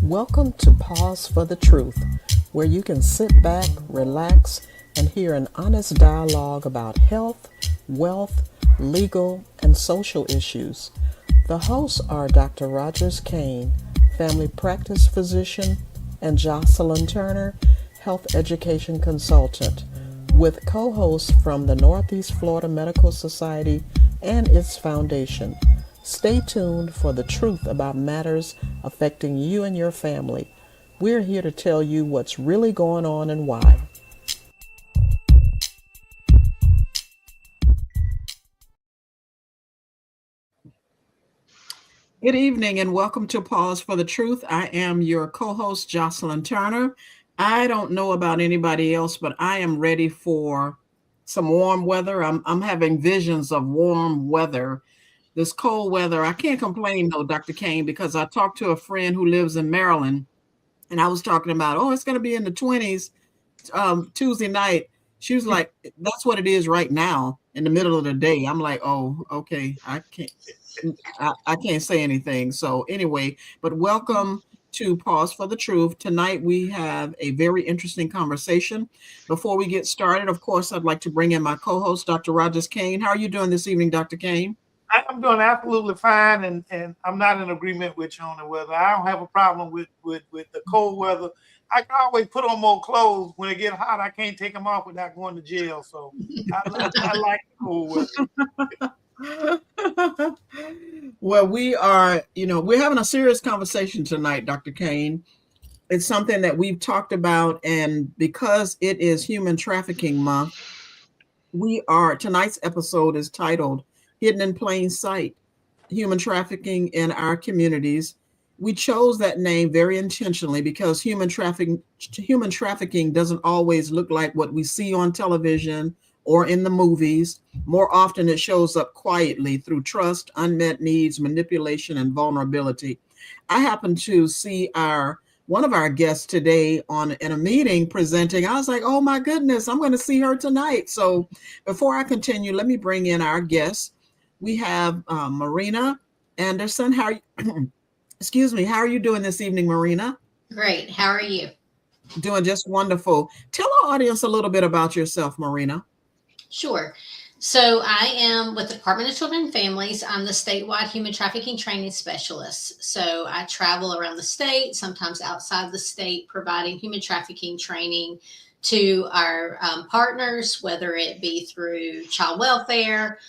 Welcome to Pause for the Truth, where you can sit back, relax, and hear an honest dialogue about health, wealth, legal, and social issues. The hosts are Dr. Rogers Kane, family practice physician, and Jocelyn Turner, health education consultant, with co hosts from the Northeast Florida Medical Society and its foundation. Stay tuned for the truth about matters affecting you and your family. We're here to tell you what's really going on and why. Good evening and welcome to Pause for the Truth. I am your co host, Jocelyn Turner. I don't know about anybody else, but I am ready for some warm weather. I'm having visions of warm weather. This cold weather, I can't complain though, Dr. Kane, because I talked to a friend who lives in Maryland and I was talking about, oh, it's going to be in the 20s Tuesday night. She was like, that's what it is right now in the middle of the day. I'm like, oh, okay. I can't say anything. So anyway, but welcome to Pause for the Truth. Tonight we have a very interesting conversation. Before we get started, of course, I'd like to bring in my co-host, Dr. Rogers Kane. How are you doing this evening, Dr. Kane? I'm doing absolutely fine, and I'm not in agreement with you on the weather. I don't have a problem with the cold weather. I can always put on more clothes. When it get hot, I can't take them off without going to jail. So I like the cold weather. Well, we're having a serious conversation tonight, Dr. Kane. It's something that we've talked about, and because it is Human Trafficking Month, tonight's episode is titled Hidden in Plain Sight, Human Trafficking in Our Communities. We chose that name very intentionally because human trafficking doesn't always look like what we see on television or in the movies. More often it shows up quietly through trust, unmet needs, manipulation, and vulnerability. I happen to see one of our guests today in a meeting presenting. I was like, oh my goodness, I'm going to see her tonight. So before I continue, let me bring in our guests. We have Marina Anderson. Excuse me, how are you doing this evening, Marina? Great. How are you? Doing just wonderful. Tell our audience a little bit about yourself, Marina. Sure. So I am with the Department of Children and Families. I'm the statewide human trafficking training specialist. So I travel around the state, sometimes outside the state, providing human trafficking training to our partners, whether it be through child welfare,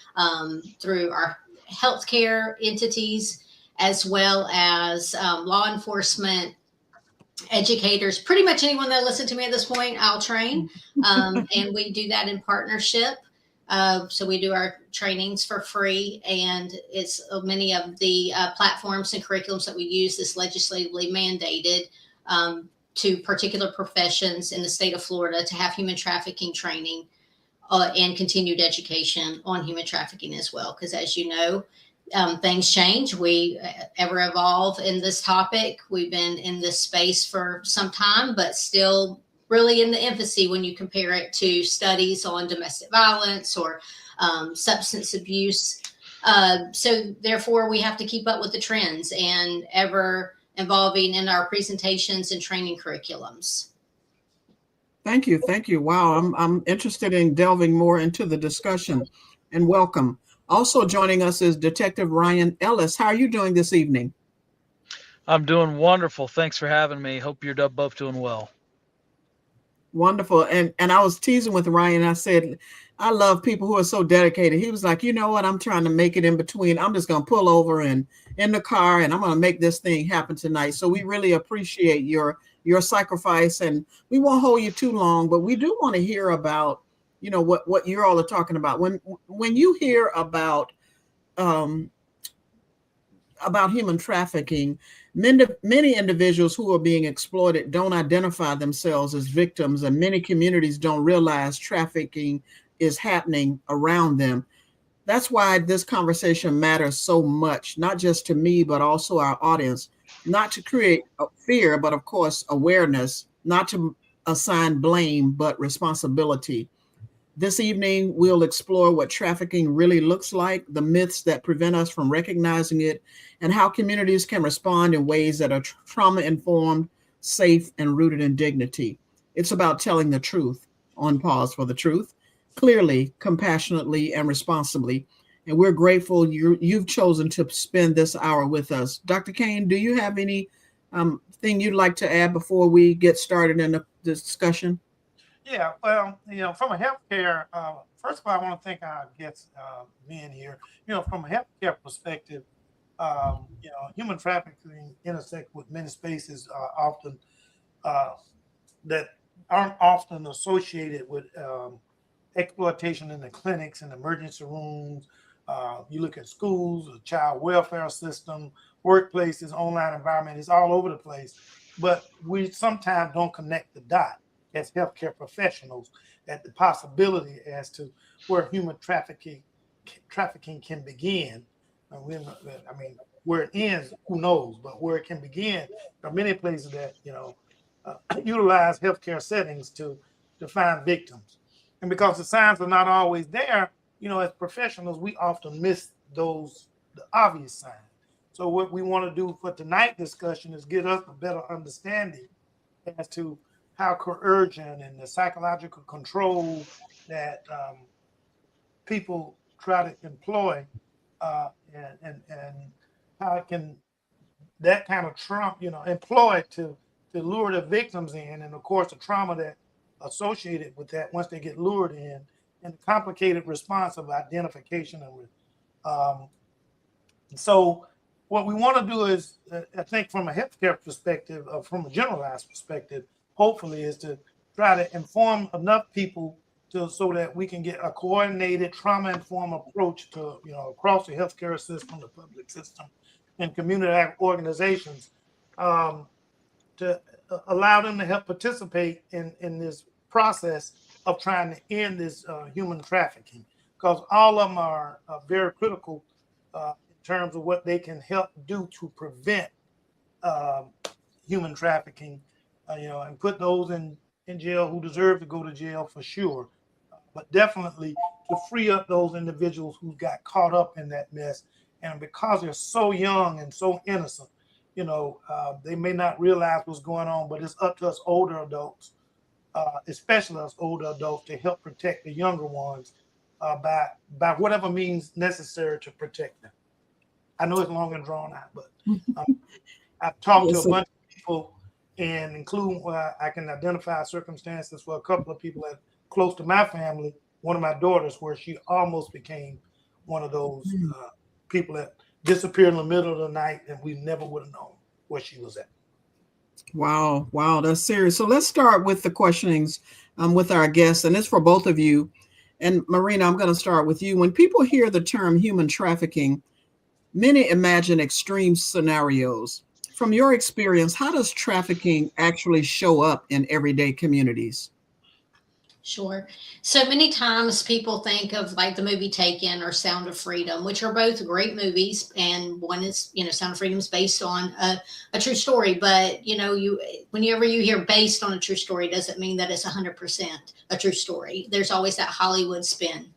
through our healthcare entities, as well as law enforcement, educators, pretty much anyone that listens to me at this point, I'll train. And we do that in partnership. So we do our trainings for free, and it's many of the platforms and curriculums that we use is legislatively mandated to particular professions in the state of Florida to have human trafficking training and continued education on human trafficking as well. Because as you know, things change. We ever evolve in this topic. We've been in this space for some time, but still really in the infancy when you compare it to studies on domestic violence or substance abuse. So therefore, we have to keep up with the trends and ever evolving in our presentations and training curriculums. Thank you. Thank you. Wow. I'm interested in delving more into the discussion, and welcome. Also joining us is Detective Ryan Ellis. How are you doing this evening? I'm doing wonderful. Thanks for having me. Hope you're both doing well. Wonderful. And I was teasing with Ryan. I said, I love people who are so dedicated. He was like, you know what? I'm trying to make it in between. I'm just going to pull over and in the car, and I'm going to make this thing happen tonight. So we really appreciate your sacrifice, and we won't hold you too long, but we do want to hear about, what you're all are talking about. When you hear about human trafficking, many individuals who are being exploited don't identify themselves as victims, and many communities don't realize trafficking is happening around them. That's why this conversation matters so much, not just to me, but also our audience, not to create fear, but of course, awareness, not to assign blame, but responsibility. This evening, we'll explore what trafficking really looks like, the myths that prevent us from recognizing it, and how communities can respond in ways that are trauma informed, safe, and rooted in dignity. It's about telling the truth on Pause for the Truth, clearly, compassionately, and responsibly. And we're grateful you've chosen to spend this hour with us. Dr. Kane, do you have any thing you'd like to add before we get started in the discussion? Yeah, well, from a healthcare, first of all, I want to thank our guests being here. From a healthcare perspective, human trafficking intersect with many spaces often uh, that aren't often associated with exploitation in the clinics and emergency rooms. You look at schools, the child welfare system, workplaces, online environment, it's all over the place. But we sometimes don't connect the dot as healthcare professionals at the possibility as to where human trafficking can begin. I mean, where it ends, who knows? But where it can begin, there are many places that utilize healthcare settings to find victims. And because the signs are not always there, as professionals, we often miss the obvious signs. So what we want to do for tonight's discussion is get us a better understanding as to how coercion and the psychological control that people try to employ and how it can that kind of trauma, employed to lure the victims in, and of course the trauma that associated with that once they get lured in, and the complicated response of identification and so what we want to do is, I think, from a healthcare perspective, from a generalized perspective, hopefully, is to try to inform enough people so that we can get a coordinated, trauma-informed approach to, across the healthcare system, the public system, and community organizations to allow them to help participate in this process of trying to end this human trafficking, because all of them are very critical in terms of what they can help do to prevent human trafficking, and put those in jail who deserve to go to jail for sure, but definitely to free up those individuals who got caught up in that mess. And because they're so young and so innocent, they may not realize what's going on, but it's up to us older adults, especially us older adults, to help protect the younger ones by whatever means necessary to protect them. I know it's long and drawn out, but I've talked to a bunch of people, and including I can identify circumstances for a couple of people that close to my family, one of my daughters, where she almost became one of those people that disappeared in the middle of the night, and we never would have known where she was at. Wow, that's serious. So let's start with the questionings with our guests, and it's for both of you. And Marina, I'm going to start with you. When people hear the term human trafficking, many imagine extreme scenarios. From your experience, how does trafficking actually show up in everyday communities? Sure. So many times people think of like the movie Taken or Sound of Freedom, which are both great movies. And one is, Sound of Freedom is based on a true story. But, whenever you hear based on a true story, doesn't mean that it's 100% a true story. There's always that Hollywood spin.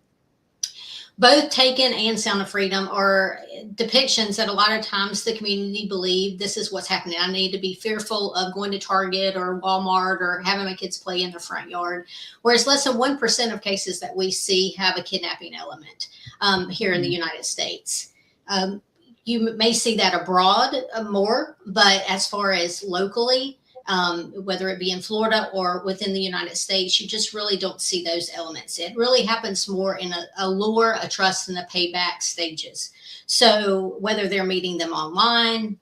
Both Taken and Sound of Freedom are depictions that a lot of times the community believe this is what's happening. I need to be fearful of going to Target or Walmart or having my kids play in the front yard. Whereas less than 1% of cases that we see have a kidnapping element here in the United States. You may see that abroad more, but as far as locally, whether it be in Florida or within the United States, you just really don't see those elements. It really happens more in a lure, a trust, and a payback stages. So whether they're meeting them online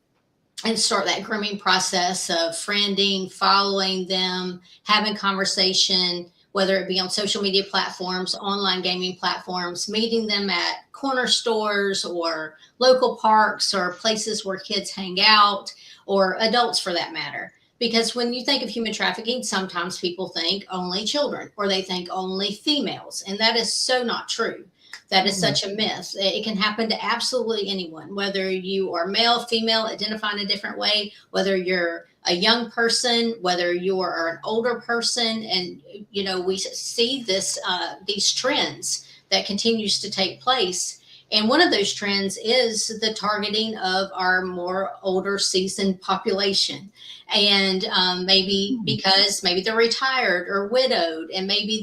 and start that grooming process of friending, following them, having conversation, whether it be on social media platforms, online gaming platforms, meeting them at corner stores or local parks or places where kids hang out, or adults for that matter. Because when you think of human trafficking, sometimes people think only children or they think only females. And that is so not true. That is such a myth. It can happen to absolutely anyone, whether you are male, female, identify in a different way, whether you're a young person, whether you are an older person. And, we see these trends that continues to take place. And one of those trends is the targeting of our more older, seasoned population. And maybe because maybe they're retired or widowed, and maybe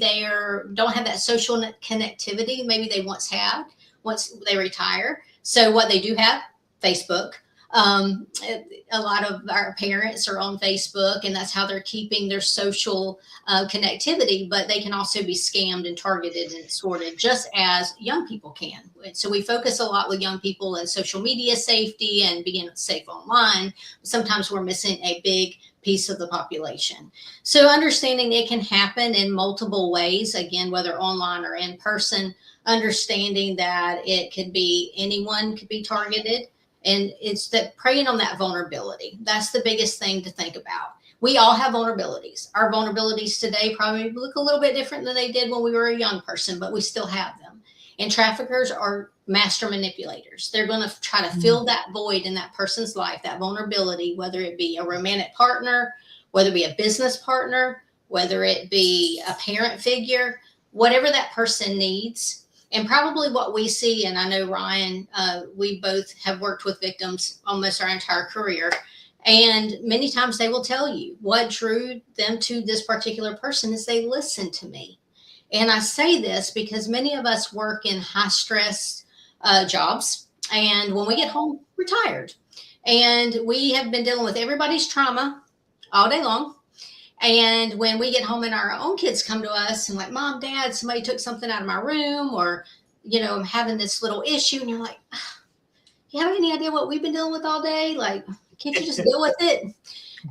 don't have that social connectivity maybe they once had once they retire. So what they do have, Facebook. A lot of our parents are on Facebook, and that's how they're keeping their social connectivity. But they can also be scammed and targeted and extorted, just as young people can. So we focus a lot with young people and social media safety and being safe online. Sometimes we're missing a big piece of the population. So understanding it can happen in multiple ways, again, whether online or in person, understanding that anyone could be targeted. And it's that preying on that vulnerability. That's the biggest thing to think about. We all have vulnerabilities. Our vulnerabilities today probably look a little bit different than they did when we were a young person, but we still have them. And traffickers are master manipulators. They're going to try to fill that void in that person's life, that vulnerability, whether it be a romantic partner, whether it be a business partner, whether it be a parent figure, whatever that person needs. And probably what we see, and I know Ryan, we both have worked with victims almost our entire career. And many times they will tell you what drew them to this particular person is they listened to me. And I say this because many of us work in high stress jobs. And when we get home, we're tired. And we have been dealing with everybody's trauma all day long. And when we get home and our own kids come to us and like, Mom, Dad, somebody took something out of my room, or, I'm having this little issue. And you're like, you have any idea what we've been dealing with all day? Like, can't you just deal with it?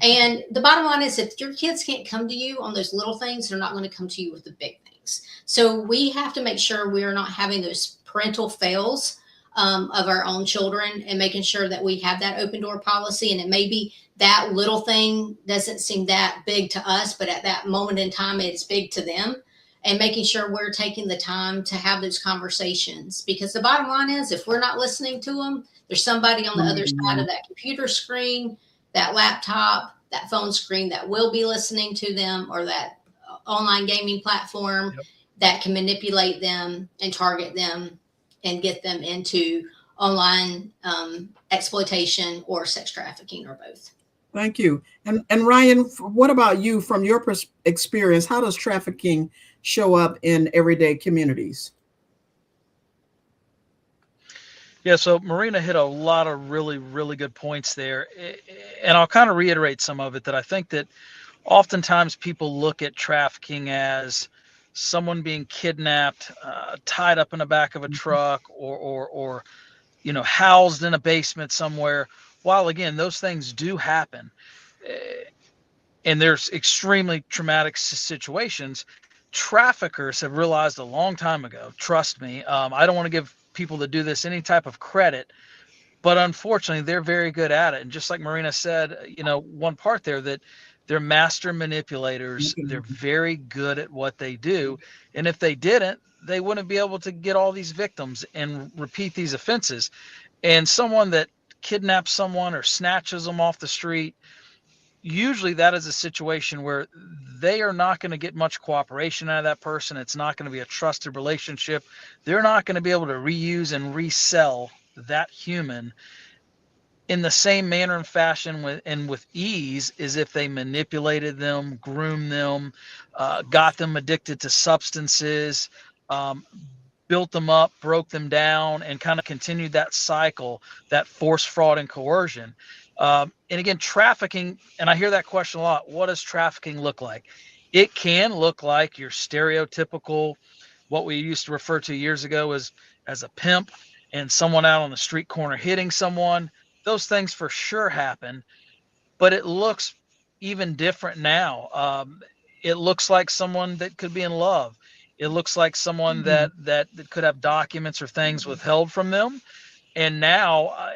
And the bottom line is, if your kids can't come to you on those little things, they're not going to come to you with the big things. So we have to make sure we are not having those parental fails of our own children, and making sure that we have that open door policy. And it may be that little thing doesn't seem that big to us, but at that moment in time, it's big to them. And making sure we're taking the time to have those conversations. Because the bottom line is, if we're not listening to them, there's somebody on the other side of that computer screen, that laptop, that phone screen that will be listening to them, or that online gaming platform that can manipulate them and target them and get them into online exploitation or sex trafficking, or both. Thank you. And Ryan, what about you from your experience? How does trafficking show up in everyday communities? Yeah, so Marina hit a lot of really, really good points there. And I'll kind of reiterate some of it, that I think that oftentimes people look at trafficking as someone being kidnapped, tied up in the back of a truck, or housed in a basement somewhere. While again, those things do happen, and there's extremely traumatic situations. Traffickers have realized a long time ago, trust me, I don't want to give people that do this any type of credit, but unfortunately they're very good at it. And just like Marina said, one part there, that they're master manipulators. They're very good at what they do. And if they didn't, they wouldn't be able to get all these victims and repeat these offenses. And someone that kidnaps someone or snatches them off the street, usually that is a situation where they are not going to get much cooperation out of that person. It's not going to be a trusted relationship. They're not going to be able to reuse and resell that human in the same manner and fashion with ease as if they manipulated them, groomed them, got them addicted to substances, built them up, broke them down, and kind of continued that cycle, that force, fraud, and coercion. And again, trafficking, and I hear that question a lot, what does trafficking look like? It can look like your stereotypical, what we used to refer to years ago as a pimp, and someone out on the street corner hitting someone. Those things for sure happen, but it looks even different now. It looks like someone that could be in love. It looks like someone that could have documents or things withheld from them. And now,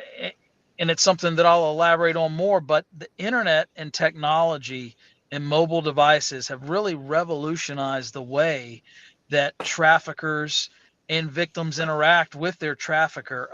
and it's something that I'll elaborate on more, but the internet and technology and mobile devices have really revolutionized the way that traffickers and victims interact with their trafficker.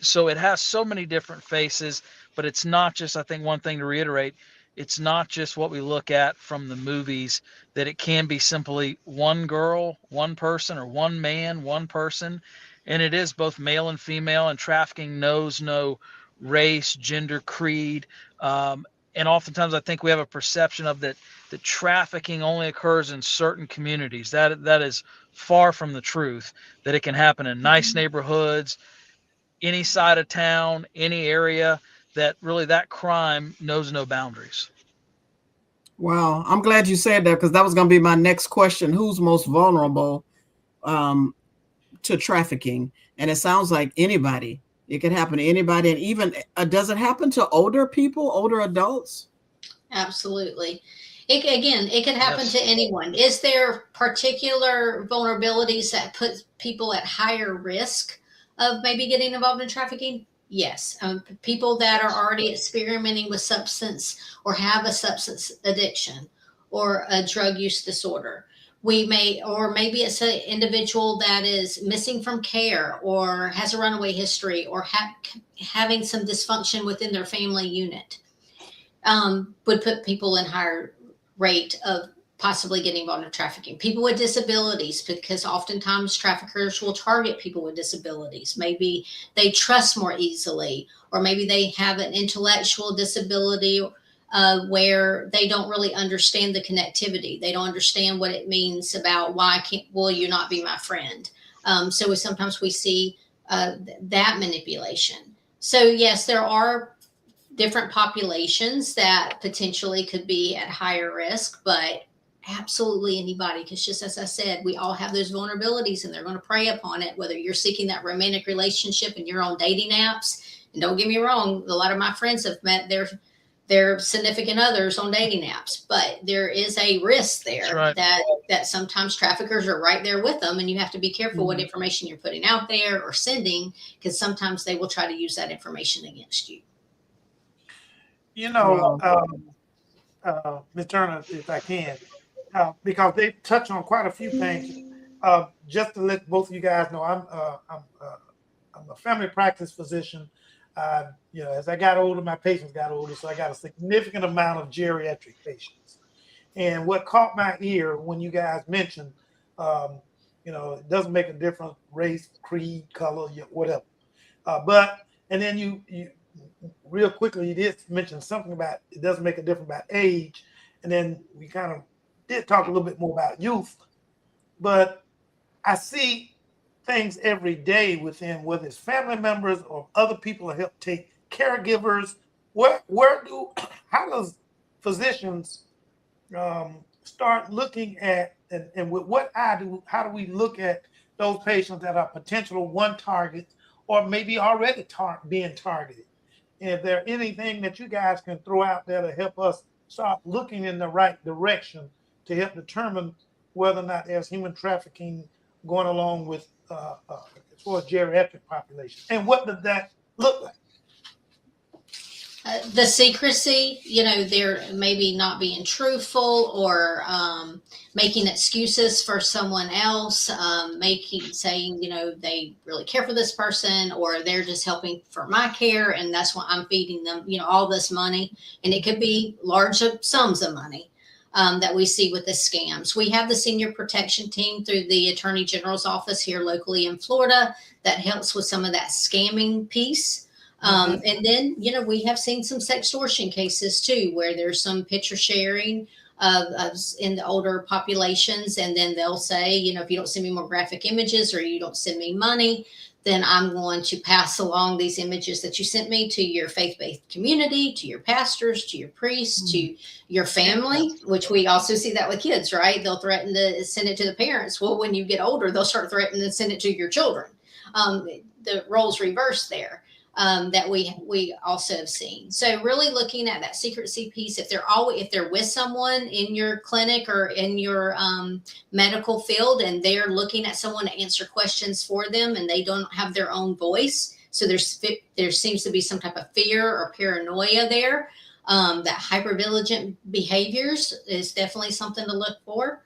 So it has so many different faces, but it's not just, I think one thing to reiterate, it's not just what we look at from the movies, that it can be simply one girl, one person, or one man, one person. And it is both male and female, and trafficking knows no race, gender, creed. And oftentimes I think we have a perception of that trafficking only occurs in certain communities. That is far from the truth, that it can happen in nice neighborhoods, any side of town, any area, that really that crime knows no boundaries. Wow, I'm glad you said that, because that was going to be my next question. Who's most vulnerable um, to trafficking? And it sounds like anybody. It could happen to anybody. And even, does it happen to older people, older adults? Absolutely. It could happen Yes. to anyone. Is there particular vulnerabilities that put people at higher risk of maybe getting involved in trafficking? Yes. People that are already experimenting with substance or have a substance addiction or a drug use disorder. Or maybe it's an individual that is missing from care or has a runaway history or having some dysfunction within their family unit, would put people in higher rate of possibly getting involved in trafficking. People with disabilities, because oftentimes traffickers will target people with disabilities. Maybe they trust more easily, or maybe they have an intellectual disability, where they don't really understand the connectivity. They don't understand what it means about why will you not be my friend. So sometimes we see that manipulation. So yes, there are different populations that potentially could be at higher risk, but absolutely anybody, because just as I said, we all have those vulnerabilities and they're going to prey upon it, whether you're seeking that romantic relationship and you're on dating apps. And don't get me wrong, a lot of my friends have met their significant others on dating apps, but there is a risk there, right. that sometimes traffickers are right there with them, and you have to be careful what information you're putting out there or sending, because sometimes they will try to use that information against you. You know, Wow. Ms. Turner, if I can, because they touch on quite a few things. Just to let both of you guys know, I'm a family practice physician. As I got older, my patients got older, so I got a significant amount of geriatric patients. And what caught my ear when you guys mentioned, it doesn't make a difference, race, creed, color, whatever. And then you real quickly, you did mention something about it doesn't make a difference about age. And then we kind of did talk a little bit more about youth. But I see things every day within, whether it's family members or other people that help take caregivers. How does physicians start looking at, and with what how do we look at those patients that are potential one target or maybe already being targeted? And if there's anything that you guys can throw out there to help us start looking in the right direction to help determine whether or not there's human trafficking going along with as far as geriatric population, and what does that look like? The secrecy, they're maybe not being truthful, or making excuses for someone else, saying, they really care for this person, or they're just helping for my care, and that's why I'm feeding them, all this money. And it could be large sums of money that we see with the scams. We have the senior protection team through the Attorney General's office here locally in Florida that helps with some of that scamming piece. And then, we have seen some sextortion cases too, where there's some picture sharing of in the older populations. And then they'll say, if you don't send me more graphic images or you don't send me money, then I'm going to pass along these images that you sent me to your faith-based community, to your pastors, to your priests, to your family, which we also see that with kids, right? They'll threaten to send it to the parents. Well, when you get older, they'll start threatening to send it to your children. The roles reverse there. That we also have seen. So really looking at that secrecy piece, if they're with someone in your clinic or in your medical field, and they're looking at someone to answer questions for them, and they don't have their own voice, so there seems to be some type of fear or paranoia there. That hypervigilant behaviors is definitely something to look for.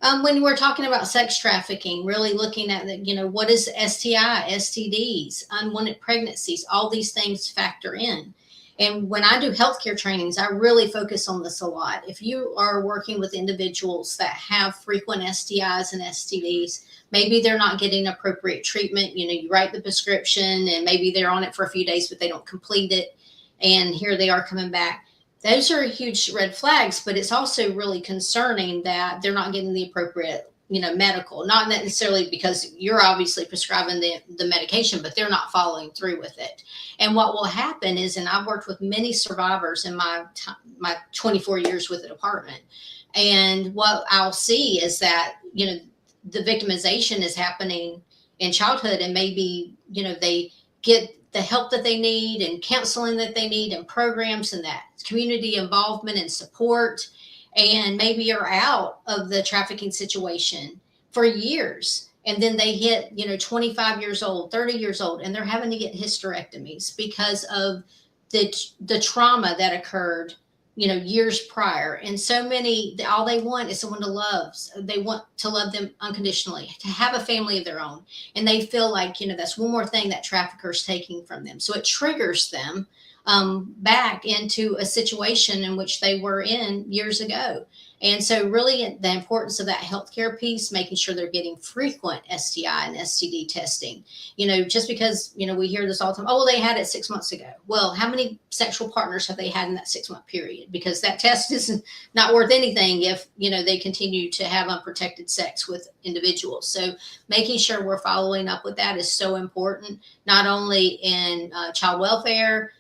When we're talking about sex trafficking, really looking at what is STI, STDs, unwanted pregnancies, all these things factor in. And when I do healthcare trainings, I really focus on this a lot. If you are working with individuals that have frequent STIs and STDs, maybe they're not getting appropriate treatment. You write the prescription and maybe they're on it for a few days, but they don't complete it. And here they are coming back. Those are huge red flags, but it's also really concerning that they're not getting the appropriate, medical, not necessarily because you're obviously prescribing the medication, but they're not following through with it. And what will happen is, and I've worked with many survivors in my 24 years with the department, and what I'll see is that, the victimization is happening in childhood, and maybe, they get the help that they need and counseling that they need and programs and that community involvement and support, and maybe you're out of the trafficking situation for years, and then they hit 25 years old, 30 years old, and they're having to get hysterectomies because of the trauma that occurred years prior. And so many, all they want is someone to love. They want to love them unconditionally, to have a family of their own. And they feel like, that's one more thing that trafficker's taking from them. So it triggers them back into a situation in which they were in years ago. And so really the importance of that healthcare piece, making sure they're getting frequent STI and STD testing, just because, we hear this all the time. Oh, well, they had it 6 months ago. Well, how many sexual partners have they had in that 6-month period? Because that test is not worth anything if, they continue to have unprotected sex with individuals. So making sure we're following up with that is so important, not only in child welfare,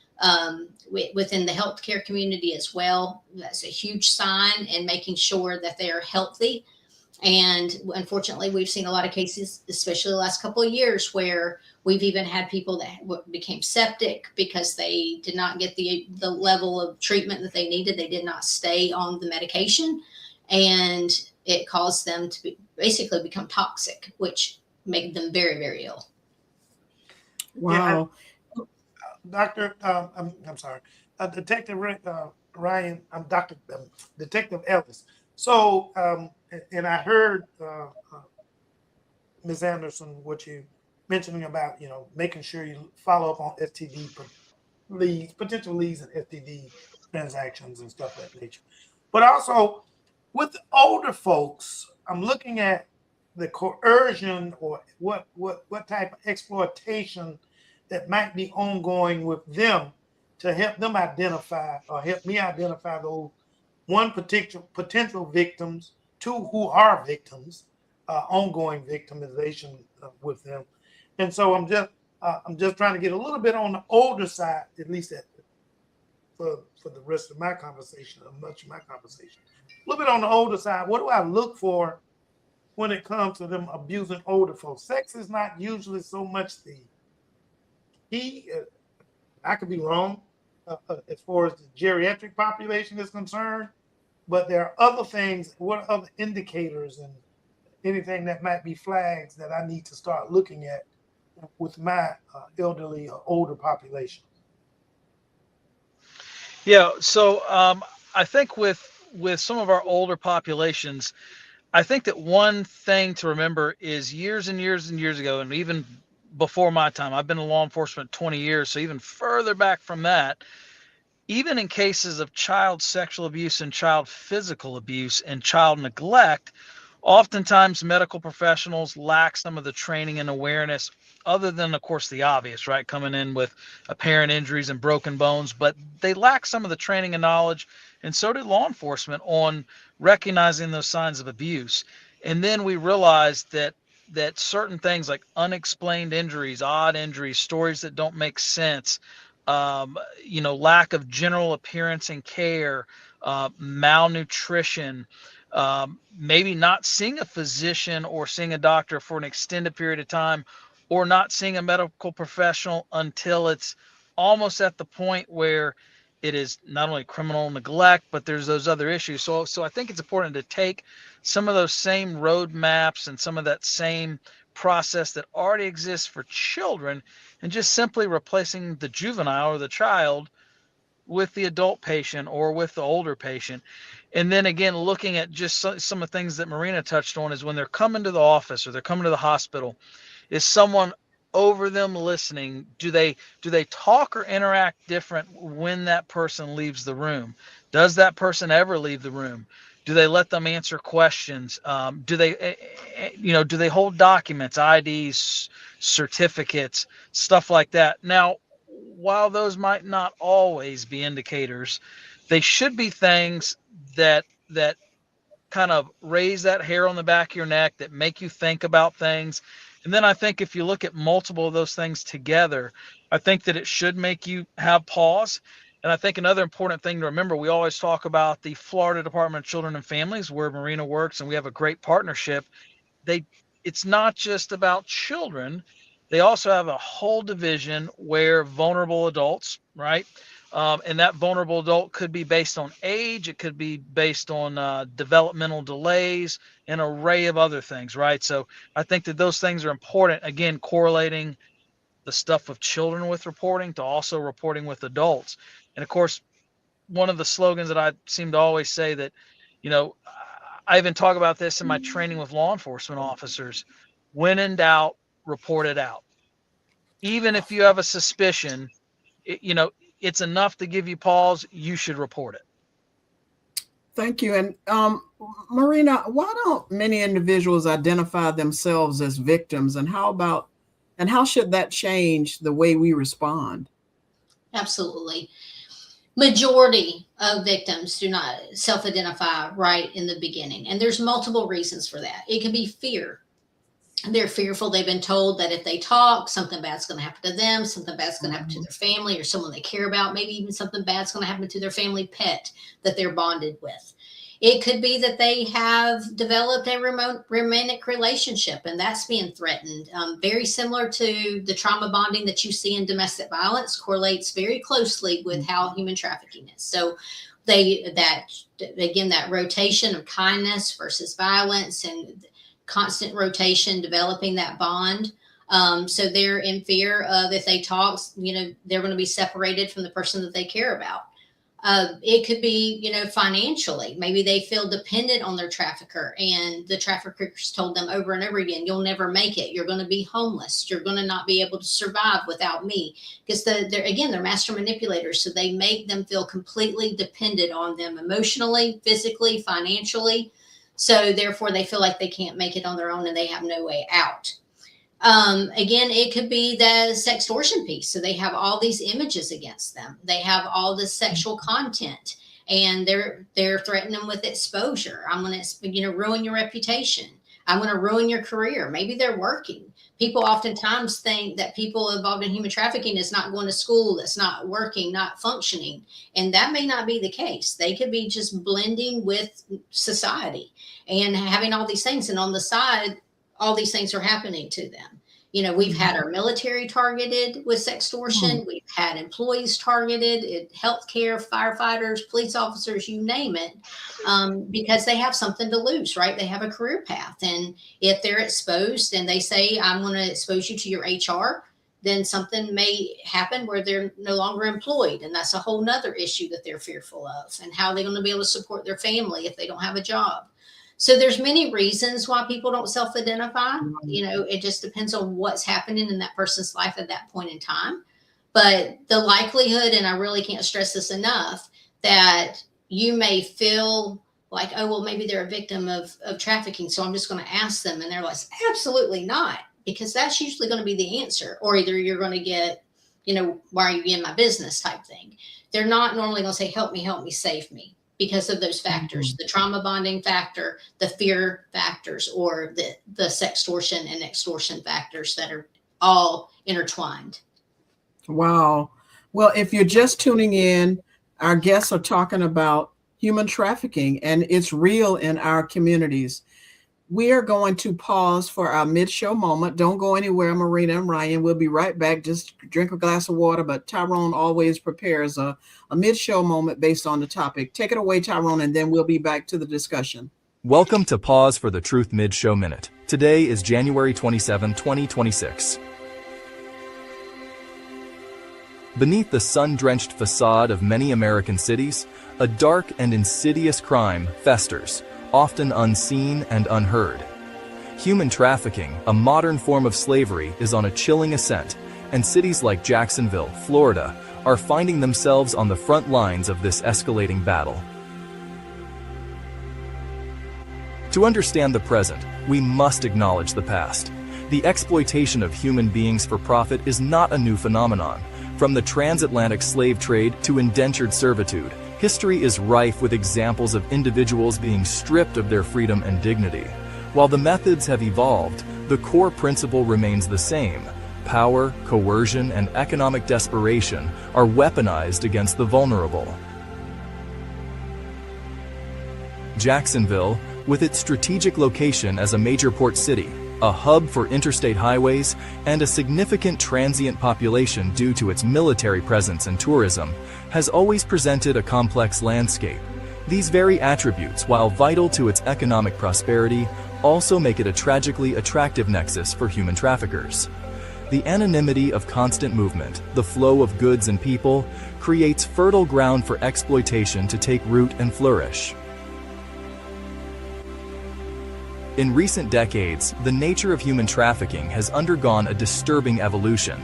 within the healthcare community as well. That's a huge sign, and making sure that they are healthy. And unfortunately, we've seen a lot of cases, especially the last couple of years, where we've even had people that became septic because they did not get the level of treatment that they needed. They did not stay on the medication, and it caused them to basically become toxic, which made them very, very ill. Wow. Doctor, I'm sorry, Detective Ryan, I'm Doctor Detective Ellis. So, and I heard Ms. Anderson what you mentioning about, making sure you follow up on STD leads, potential leads, and STD transactions and stuff of that nature. But also with the older folks, I'm looking at the coercion or what type of exploitation that might be ongoing with them to help them identify or help me identify those one potential victims, two who are victims, ongoing victimization with them. And so I'm just trying to get a little bit on the older side, at least for the rest of my conversation, or much of my conversation. A little bit on the older side. What do I look for when it comes to them abusing older folks? Sex is not usually so much the I could be wrong as far as the geriatric population is concerned, but there are other things. What are other indicators and anything that might be flags that I need to start looking at with my elderly or older population? Yeah, so I think with some of our older populations, I think that one thing to remember is years and years and years ago, and even before my time, I've been in law enforcement 20 years, so even further back from that, even in cases of child sexual abuse and child physical abuse and child neglect, oftentimes medical professionals lack some of the training and awareness, other than, of course, the obvious, right? Coming in with apparent injuries and broken bones, but they lack some of the training and knowledge, and so did law enforcement, on recognizing those signs of abuse. And then we realized that certain things like unexplained injuries, odd injuries, stories that don't make sense, lack of general appearance and care, malnutrition, maybe not seeing a physician or seeing a doctor for an extended period of time, or not seeing a medical professional until it's almost at the point where it is not only criminal neglect, but there's those other issues. So I think it's important to take some of those same roadmaps and some of that same process that already exists for children, and just simply replacing the juvenile or the child with the adult patient or with the older patient. And then again, looking at just some of the things that Marina touched on is when they're coming to the office or they're coming to the hospital, is someone over them listening? Do they talk or interact different when that person leaves the room? Does that person ever leave the room? Do they let them answer questions? Do they do they hold documents, IDs, certificates, stuff like that? Now, while those might not always be indicators, they should be things that kind of raise that hair on the back of your neck, that make you think about things. And then I think if you look at multiple of those things together, I think that it should make you have pause. And I think another important thing to remember, we always talk about the Florida Department of Children and Families, where Marina works, and we have a great partnership. It's not just about children. They also have a whole division where vulnerable adults, right? And that vulnerable adult could be based on age. It could be based on developmental delays, an array of other things, right? So I think that those things are important. Again, correlating the stuff of children with reporting to also reporting with adults. And of course, one of the slogans that I seem to always say that, I even talk about this in my training with law enforcement officers: when in doubt, report it out. Even if you have a suspicion, it's enough to give you pause. You should report it. Thank you. And Marina, why don't many individuals identify themselves as victims, and how should that change the way we respond? Absolutely. Majority of victims do not self-identify right in the beginning. And there's multiple reasons for that. It could be fear. They're fearful. They've been told that if they talk, something bad's going to happen to them, something bad's going to happen to their family or someone they care about, maybe even something bad's going to happen to their family pet that they're bonded with. It could be that they have developed a romantic relationship and that's being threatened. Very similar to the trauma bonding that you see in domestic violence, correlates very closely with how human trafficking is. So that rotation of kindness versus violence and constant rotation, developing that bond. So they're in fear of, if they talk, they're going to be separated from the person that they care about. It could be, financially. Maybe they feel dependent on their trafficker, and the traffickers told them over and over again, you'll never make it. You're going to be homeless. You're going to not be able to survive without me. Because they're master manipulators. So they make them feel completely dependent on them emotionally, physically, financially. So therefore they feel like they can't make it on their own and they have no way out. Again, it could be the sextortion piece. So they have all these images against them. They have all this sexual content, and they're threatening them with exposure. I'm going to, ruin your reputation. I'm going to ruin your career. Maybe they're working. People oftentimes think that people involved in human trafficking is not going to school, that's not working, not functioning. And that may not be the case. They could be just blending with society and having all these things. And on the side, all these things are happening to them. We've had our military targeted with sextortion. We've had employees targeted, healthcare, firefighters, police officers, you name it, because they have something to lose, right? They have a career path. And if they're exposed and they say, I'm going to expose you to your HR, then something may happen where they're no longer employed. And that's a whole nother issue that they're fearful of. And how are they going to be able to support their family if they don't have a job? So there's many reasons why people don't self-identify. It just depends on what's happening in that person's life at that point in time. But the likelihood, and I really can't stress this enough, that you may feel like, oh, well, maybe they're a victim of trafficking, so I'm just going to ask them. And they're like, absolutely not, because that's usually going to be the answer. Or either you're going to get, why are you in my business type thing. They're not normally going to say, help me, save me. Because of those factors, the trauma bonding factor, the fear factors, or the sextortion and extortion factors that are all intertwined. Wow. Well, if you're just tuning in, our guests are talking about human trafficking, and it's real in our communities. We are going to pause for our mid-show moment. Don't go anywhere, Marina and Ryan. We'll be right back. Just drink a glass of water. But Tyrone always prepares a mid-show moment based on the topic. Take it away, Tyrone, and then we'll be back to the discussion. Welcome to Pause for the Truth Mid-Show Minute. Today is January 27, 2026. Beneath the sun-drenched facade of many American cities, a dark and insidious crime festers, often unseen and unheard. Human trafficking, a modern form of slavery, is on a chilling ascent, and cities like Jacksonville, Florida, are finding themselves on the front lines of this escalating battle. To understand the present, we must acknowledge the past. The exploitation of human beings for profit is not a new phenomenon. From the transatlantic slave trade to indentured servitude, history is rife with examples of individuals being stripped of their freedom and dignity. While the methods have evolved, the core principle remains the same. Power, coercion, and economic desperation are weaponized against the vulnerable. Jacksonville, with its strategic location as a major port city, a hub for interstate highways, and a significant transient population due to its military presence and tourism, has always presented a complex landscape. These very attributes, while vital to its economic prosperity, also make it a tragically attractive nexus for human traffickers. The anonymity of constant movement, the flow of goods and people, creates fertile ground for exploitation to take root and flourish. In recent decades, the nature of human trafficking has undergone a disturbing evolution.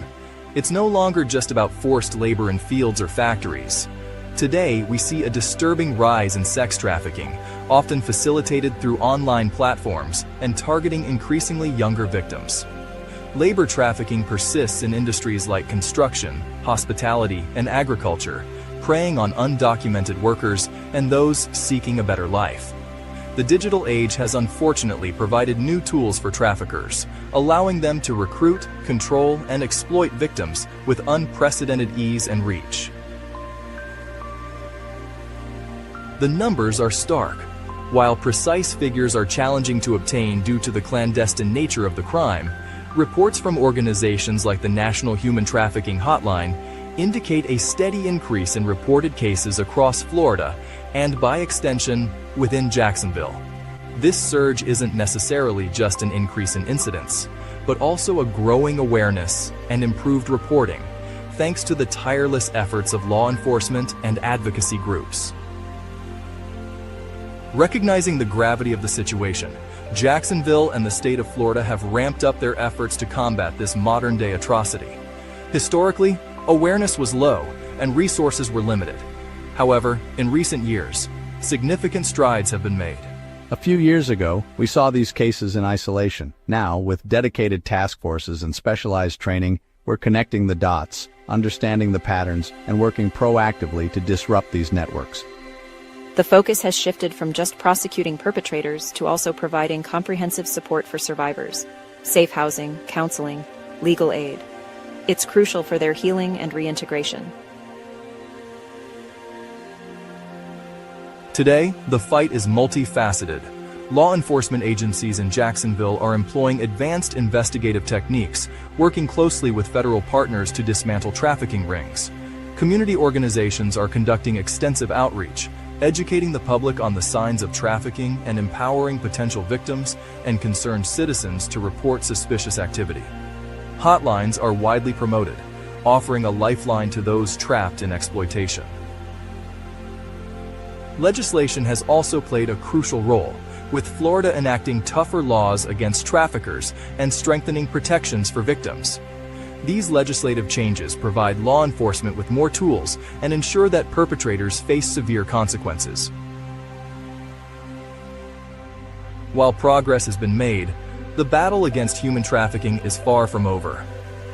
It's no longer just about forced labor in fields or factories. Today, we see a disturbing rise in sex trafficking, often facilitated through online platforms and targeting increasingly younger victims. Labor trafficking persists in industries like construction, hospitality, and agriculture, preying on undocumented workers and those seeking a better life. The digital age has unfortunately provided new tools for traffickers, allowing them to recruit, control, and exploit victims with unprecedented ease and reach. The numbers are stark. While precise figures are challenging to obtain due to the clandestine nature of the crime, reports from organizations like the National Human Trafficking Hotline indicate a steady increase in reported cases across Florida and, by extension, within Jacksonville. This surge isn't necessarily just an increase in incidents, but also a growing awareness and improved reporting, thanks to the tireless efforts of law enforcement and advocacy groups. Recognizing the gravity of the situation, Jacksonville and the state of Florida have ramped up their efforts to combat this modern-day atrocity. Historically, awareness was low and resources were limited. However, in recent years, significant strides have been made. A few years ago, we saw these cases in isolation. Now, with dedicated task forces and specialized training, we're connecting the dots, understanding the patterns, and working proactively to disrupt these networks. The focus has shifted from just prosecuting perpetrators to also providing comprehensive support for survivors, safe housing, counseling, legal aid. It's crucial for their healing and reintegration. Today, the fight is multifaceted. Law enforcement agencies in Jacksonville are employing advanced investigative techniques, working closely with federal partners to dismantle trafficking rings. Community organizations are conducting extensive outreach, educating the public on the signs of trafficking and empowering potential victims and concerned citizens to report suspicious activity. Hotlines are widely promoted, offering a lifeline to those trapped in exploitation. Legislation has also played a crucial role, with Florida enacting tougher laws against traffickers and strengthening protections for victims. These legislative changes provide law enforcement with more tools and ensure that perpetrators face severe consequences. While progress has been made, the battle against human trafficking is far from over.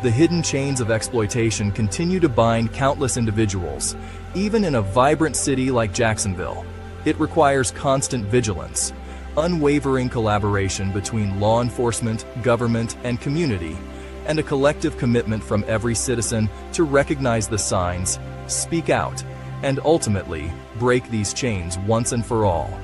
The hidden chains of exploitation continue to bind countless individuals, even in a vibrant city like Jacksonville. It requires constant vigilance, unwavering collaboration between law enforcement, government, and community, and a collective commitment from every citizen to recognize the signs, speak out, and ultimately break these chains once and for all.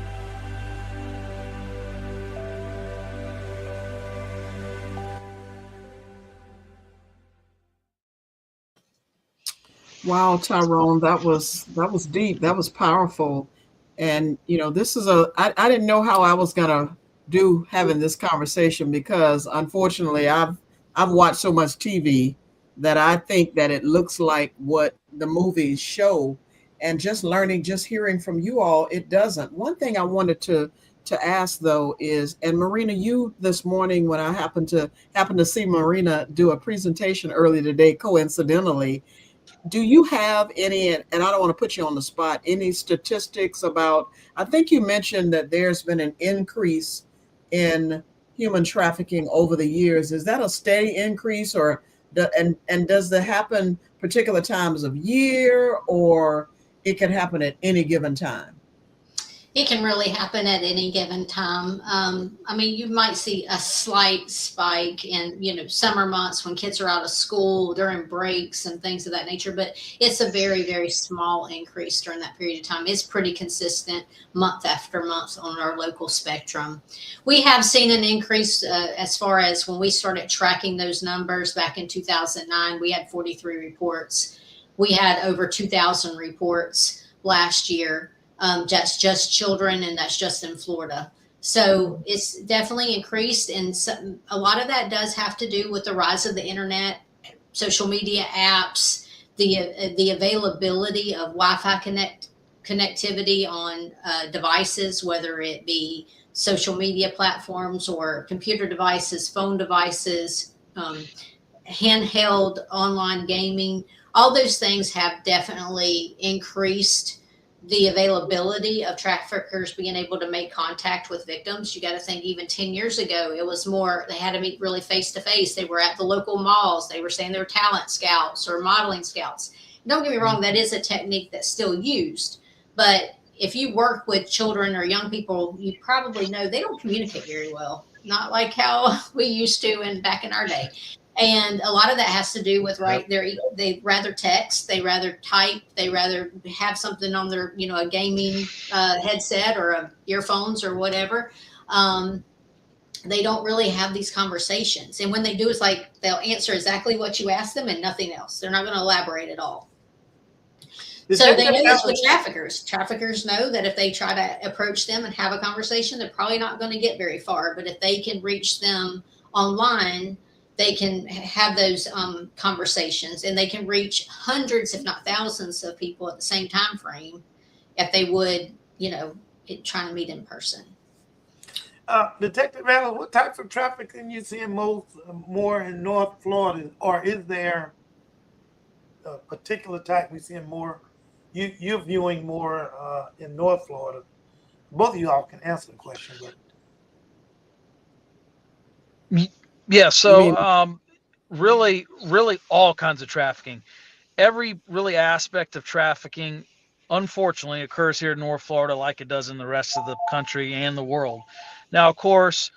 Wow, Tyrone, that was deep. That was powerful. And this is I didn't know how I was gonna do having this conversation because unfortunately I've watched so much TV that I think that it looks like what the movies show, and just learning, just hearing from you all, it doesn't. One thing I wanted to ask though is, and Marina, you this morning when I happened to see Marina do a presentation early today, coincidentally, do you have any, and I don't want to put you on the spot, any statistics about, I think you mentioned that there's been an increase in human trafficking over the years. Is that a steady increase, or and does that happen particular times of year, or it can happen at any given time? It can really happen at any given time. I mean, you might see a slight spike in, summer months when kids are out of school during breaks and things of that nature, but it's a very, very small increase during that period of time. It's pretty consistent month after month on our local spectrum. We have seen an increase as far as when we started tracking those numbers back in 2009, we had 43 reports. We had over 2,000 reports last year. That's just children, and that's just in Florida. So it's definitely increased, and a lot of that does have to do with the rise of the internet, social media apps, the availability of Wi-Fi connectivity on devices, whether it be social media platforms or computer devices, phone devices, handheld online gaming. All those things have definitely increased the availability of traffickers being able to make contact with victims. You got to think, even 10 years ago, it was more, they had to meet really face to face. They were at the local malls. They were saying they were talent scouts or modeling scouts. Don't get me wrong, that is a technique that's still used. But if you work with children or young people, you probably know they don't communicate very well, not like how we used to back in our day. And a lot of that has to do with, right, they rather text, they rather type, they rather have something on their, a gaming headset or earphones or whatever. They don't really have these conversations. And when they do, it's like they'll answer exactly what you ask them and nothing else. They're not going to elaborate at all. So they know this with traffickers. Traffickers know that if they try to approach them and have a conversation, they're probably not going to get very far. But if they can reach them online, they can have those conversations, and they can reach hundreds, if not thousands, of people at the same time frame if they would, trying to meet in person. Detective Allen, what types of trafficking you seeing more in North Florida, or is there a particular type we seeing more? You're viewing more in North Florida. Both of you all can answer the question, but. Yeah, so really, really all kinds of trafficking. Every really aspect of trafficking, unfortunately, occurs here in North Florida like it does in the rest of the country and the world. Now, of course,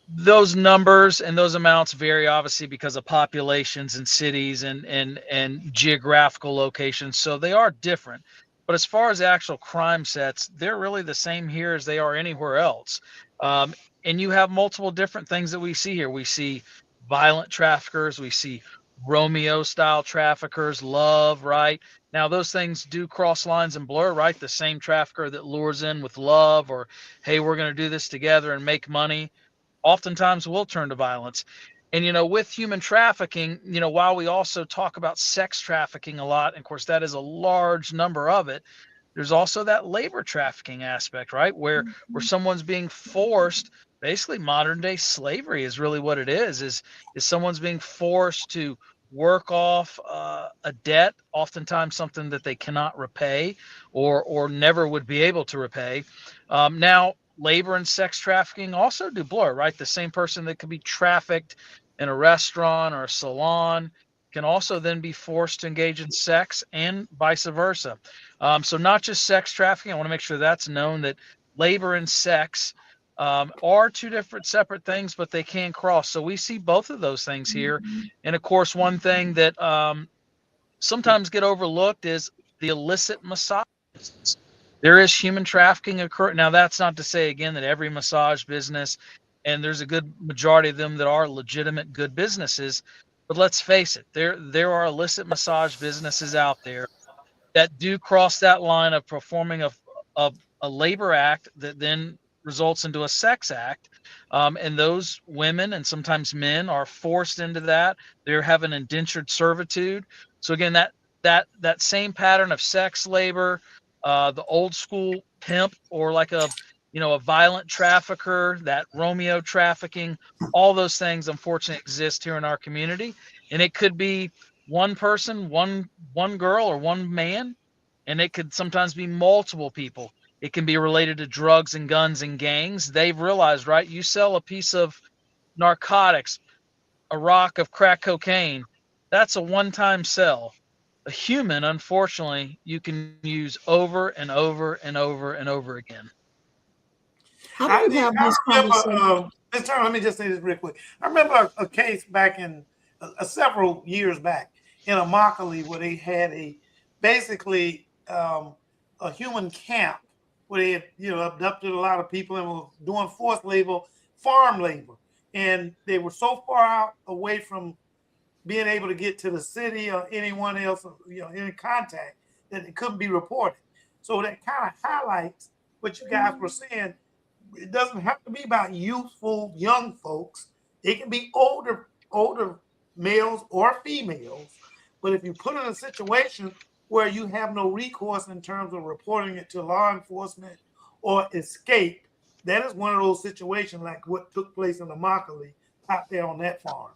those numbers and those amounts vary obviously because of populations and cities and geographical locations, so they are different. But as far as actual crime sets, they're really the same here as they are anywhere else. Um, and you have multiple different things that we see here. We see violent traffickers, we see Romeo style traffickers, love, right? Now, those things do cross lines and blur, right? The same trafficker that lures in with love, or hey, we're going to do this together and make money, oftentimes will turn to violence. And, with human trafficking, while we also talk about sex trafficking a lot, and of course, that is a large number of it, there's also that labor trafficking aspect, right? Where someone's being forced, basically modern day slavery is really what it is someone's being forced to work off a debt, oftentimes something that they cannot repay or never would be able to repay. Now, labor and sex trafficking also do blur, right? The same person that could be trafficked in a restaurant or a salon can also then be forced to engage in sex, and vice versa. So not just sex trafficking. I want to make sure that's known, that labor and sex are two different separate things, but they can cross. So we see both of those things here. And of course, one thing that sometimes get overlooked is the illicit massage. There is human trafficking occur. Now, that's not to say, again, that every massage business, and there's a good majority of them that are legitimate, good businesses. But let's face it, there are illicit massage businesses out there that do cross that line of performing a labor act that then results into a sex act. And those women and sometimes men are forced into that. They're having indentured servitude. So again, that same pattern of sex labor, the old school pimp, or like a violent trafficker, that Romeo trafficking, all those things unfortunately exist here in our community. And it could be one person, one girl, or one man, and it could sometimes be multiple people. It can be related to drugs and guns and gangs. They've realized, right? You sell a piece of narcotics, a rock of crack cocaine, that's a one-time sell. A human, unfortunately, you can use over and over and over and over again. How do you have these I remember, conversations? Ms. Turner, let me just say this real quick. I remember a case back in several years back in Immokalee where they had basically a human camp where they had, abducted a lot of people and were doing forced labor, farm labor. And they were so far out away from being able to get to the city or anyone else, any contact, that it couldn't be reported. So that kind of highlights what you guys were saying. It doesn't have to be about youthful young folks. It can be older males or females. But if you put in a situation where you have no recourse in terms of reporting it to law enforcement or escape, that is one of those situations like what took place in the Immokalee out there on that farm.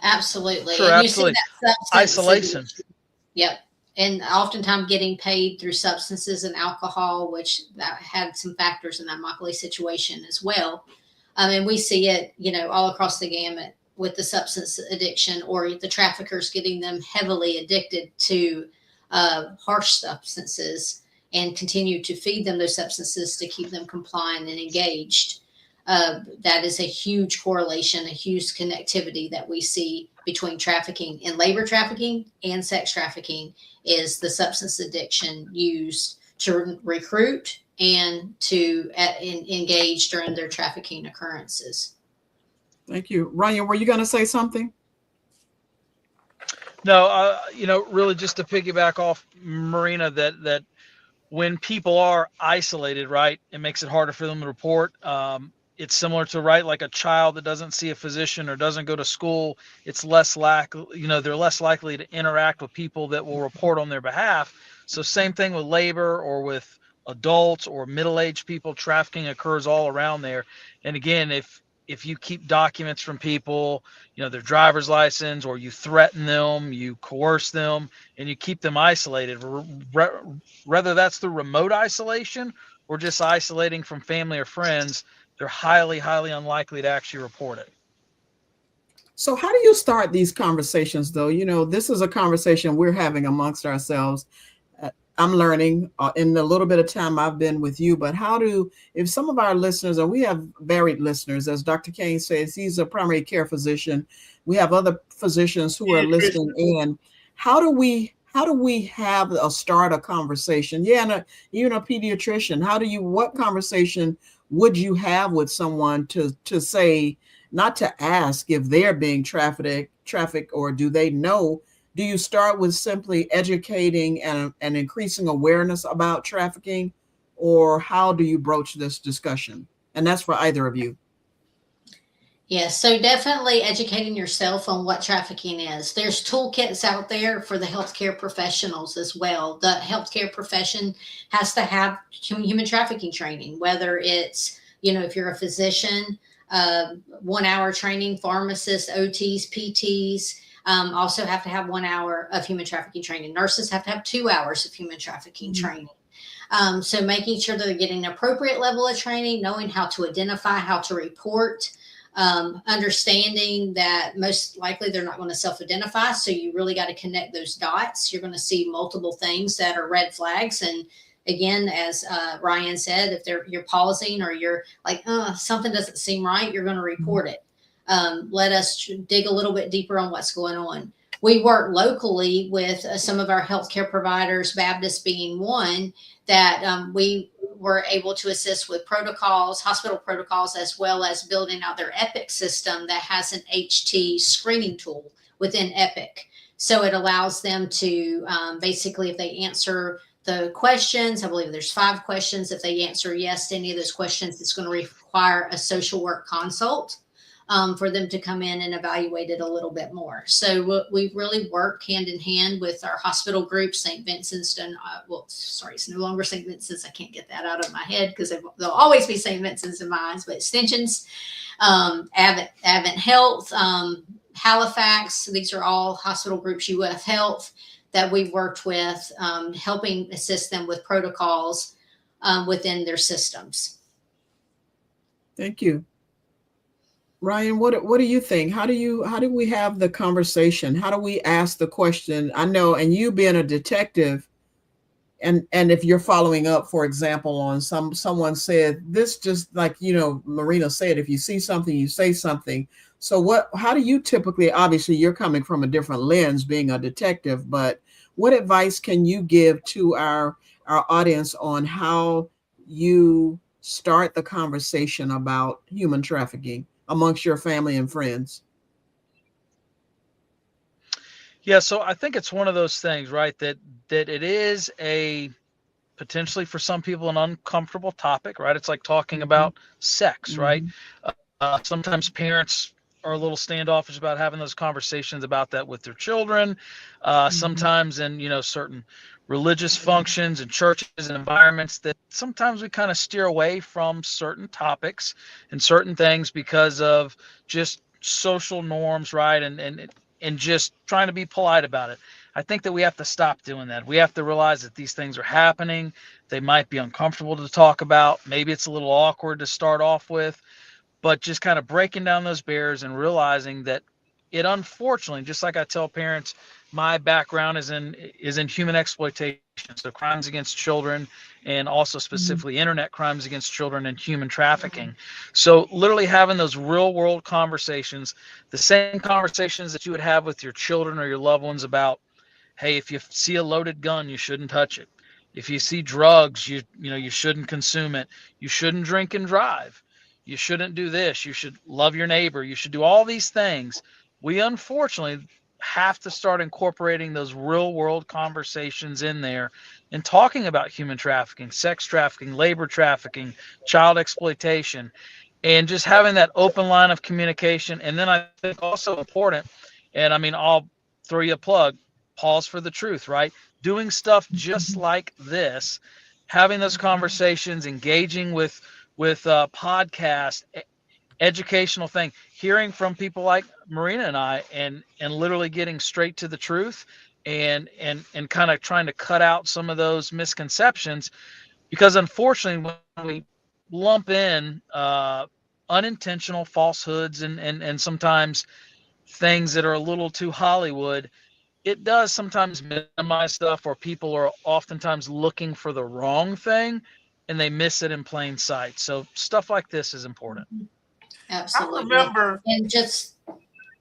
Absolutely. Sure, And you see absolutely. that substance Isolation. addiction. Yep. And oftentimes getting paid through substances and alcohol, which that had some factors in that Immokalee situation as well. And we see it, all across the gamut with the substance addiction, or the traffickers getting them heavily addicted to harsh substances and continue to feed them those substances to keep them compliant and engaged. That is a huge correlation, a huge connectivity that we see between trafficking and labor trafficking and sex trafficking, is the substance addiction used to recruit and to engage during their trafficking occurrences. Thank you. Ryan, were you going to say something? No, really just to piggyback off Marina, that when people are isolated, right, it makes it harder for them to report. It's similar to, right, like a child that doesn't see a physician or doesn't go to school. It's less likely, they're less likely to interact with people that will report on their behalf. So same thing with labor or with adults or middle-aged people. Trafficking occurs all around there. And again, if you keep documents from people, their driver's license, or you threaten them, you coerce them, and you keep them isolated, whether that's through remote isolation or just isolating from family or friends, they're highly, highly unlikely to actually report it. So how do you start these conversations, though? This is a conversation we're having amongst ourselves. I'm learning in the little bit of time I've been with you, but if some of our listeners, and we have varied listeners, as Dr. Kane says, he's a primary care physician. We have other physicians who are listening in. How do we have start a conversation? Yeah, and even a pediatrician. What conversation would you have with someone to say, not to ask if they're being trafficked, or do they know? Do you start with simply educating and increasing awareness about trafficking, or how do you broach this discussion? And that's for either of you. Yes, so definitely educating yourself on what trafficking is. There's toolkits out there for the healthcare professionals as well. The healthcare profession has to have human trafficking training, whether it's, if you're a physician, 1 hour training, pharmacists, OTs, PTs, also have to have 1 hour of human trafficking training. Nurses have to have 2 hours of human trafficking training. So making sure that they're getting an appropriate level of training, knowing how to identify, how to report, understanding that most likely they're not going to self-identify. So you really got to connect those dots. You're going to see multiple things that are red flags. And again, as Ryan said, if you're pausing or you're like, something doesn't seem right, you're going to report it. Let us dig a little bit deeper on what's going on. We work locally with some of our healthcare providers, Baptist being one, that we were able to assist with protocols, hospital protocols, as well as building out their Epic system that has an HT screening tool within Epic. So it allows them to basically, if they answer the questions, I believe there's 5 questions. If they answer yes to any of those questions, it's going to require a social work consult for them to come in and evaluate it a little bit more. So we really work hand in hand with our hospital group, St. Vincent's. It's no longer St. Vincent's. I can't get that out of my head because there'll always be St. Vincent's in my eyes, but extensions, Advent Health, Halifax. These are all hospital groups, UF Health, that we've worked with, helping assist them with protocols within their systems. Thank you. Ryan, what do you think? How do we have the conversation? How do we ask the question? I know, and you being a detective, and if you're following up, for example, on someone said this, just like, Marina said, if you see something, you say something. So how do you typically, obviously you're coming from a different lens being a detective, but what advice can you give to our audience on how you start the conversation about human trafficking amongst your family and friends? Yeah, so I think it's one of those things, right? That it is a potentially for some people an uncomfortable topic, right? It's like talking about sex, right? Sometimes parents are a little standoffish about having those conversations about that with their children. Sometimes in certain religious functions and churches and environments, that sometimes we kind of steer away from certain topics and certain things because of just social norms, right? And just trying to be polite about it. I think that we have to stop doing that. We have to realize that these things are happening. They might be uncomfortable to talk about. Maybe it's a little awkward to start off with, but just kind of breaking down those barriers and realizing that it, unfortunately, just like I tell parents, my background is in human exploitation, so crimes against children, and also specifically internet crimes against children and human trafficking. So literally having those real world conversations, the same conversations that you would have with your children or your loved ones about, hey, if you see a loaded gun, you shouldn't touch it. If you see drugs, you shouldn't consume it. You shouldn't drink and drive. You shouldn't do this. You should love your neighbor. You should do all these things. We unfortunately have to start incorporating those real world conversations in there and talking about human trafficking, sex trafficking, labor trafficking, child exploitation, and just having that open line of communication. And then I think also important, and I mean, I'll throw you a plug, pause for the truth, right? Doing stuff just like this, having those conversations, engaging with podcast, educational thing, hearing from people like Marina and I, and literally getting straight to the truth, and kind of trying to cut out some of those misconceptions, because unfortunately when we lump in unintentional falsehoods and sometimes things that are a little too Hollywood, it does sometimes minimize stuff, or people are oftentimes looking for the wrong thing and they miss it in plain sight. So stuff like this is important. Absolutely. I remember, and just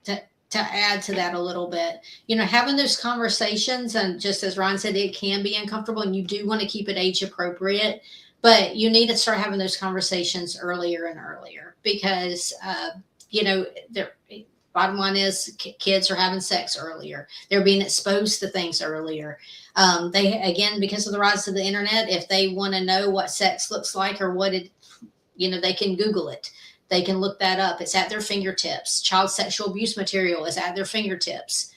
to add to that a little bit, having those conversations, and just as Ron said, it can be uncomfortable and you do want to keep it age appropriate, but you need to start having those conversations earlier and earlier, because, bottom line is kids are having sex earlier. They're being exposed to things earlier. They, again, because of the rise of the internet, if they want to know what sex looks like or what it, they can Google it. They can look that up. It's at their fingertips. Child sexual abuse material is at their fingertips,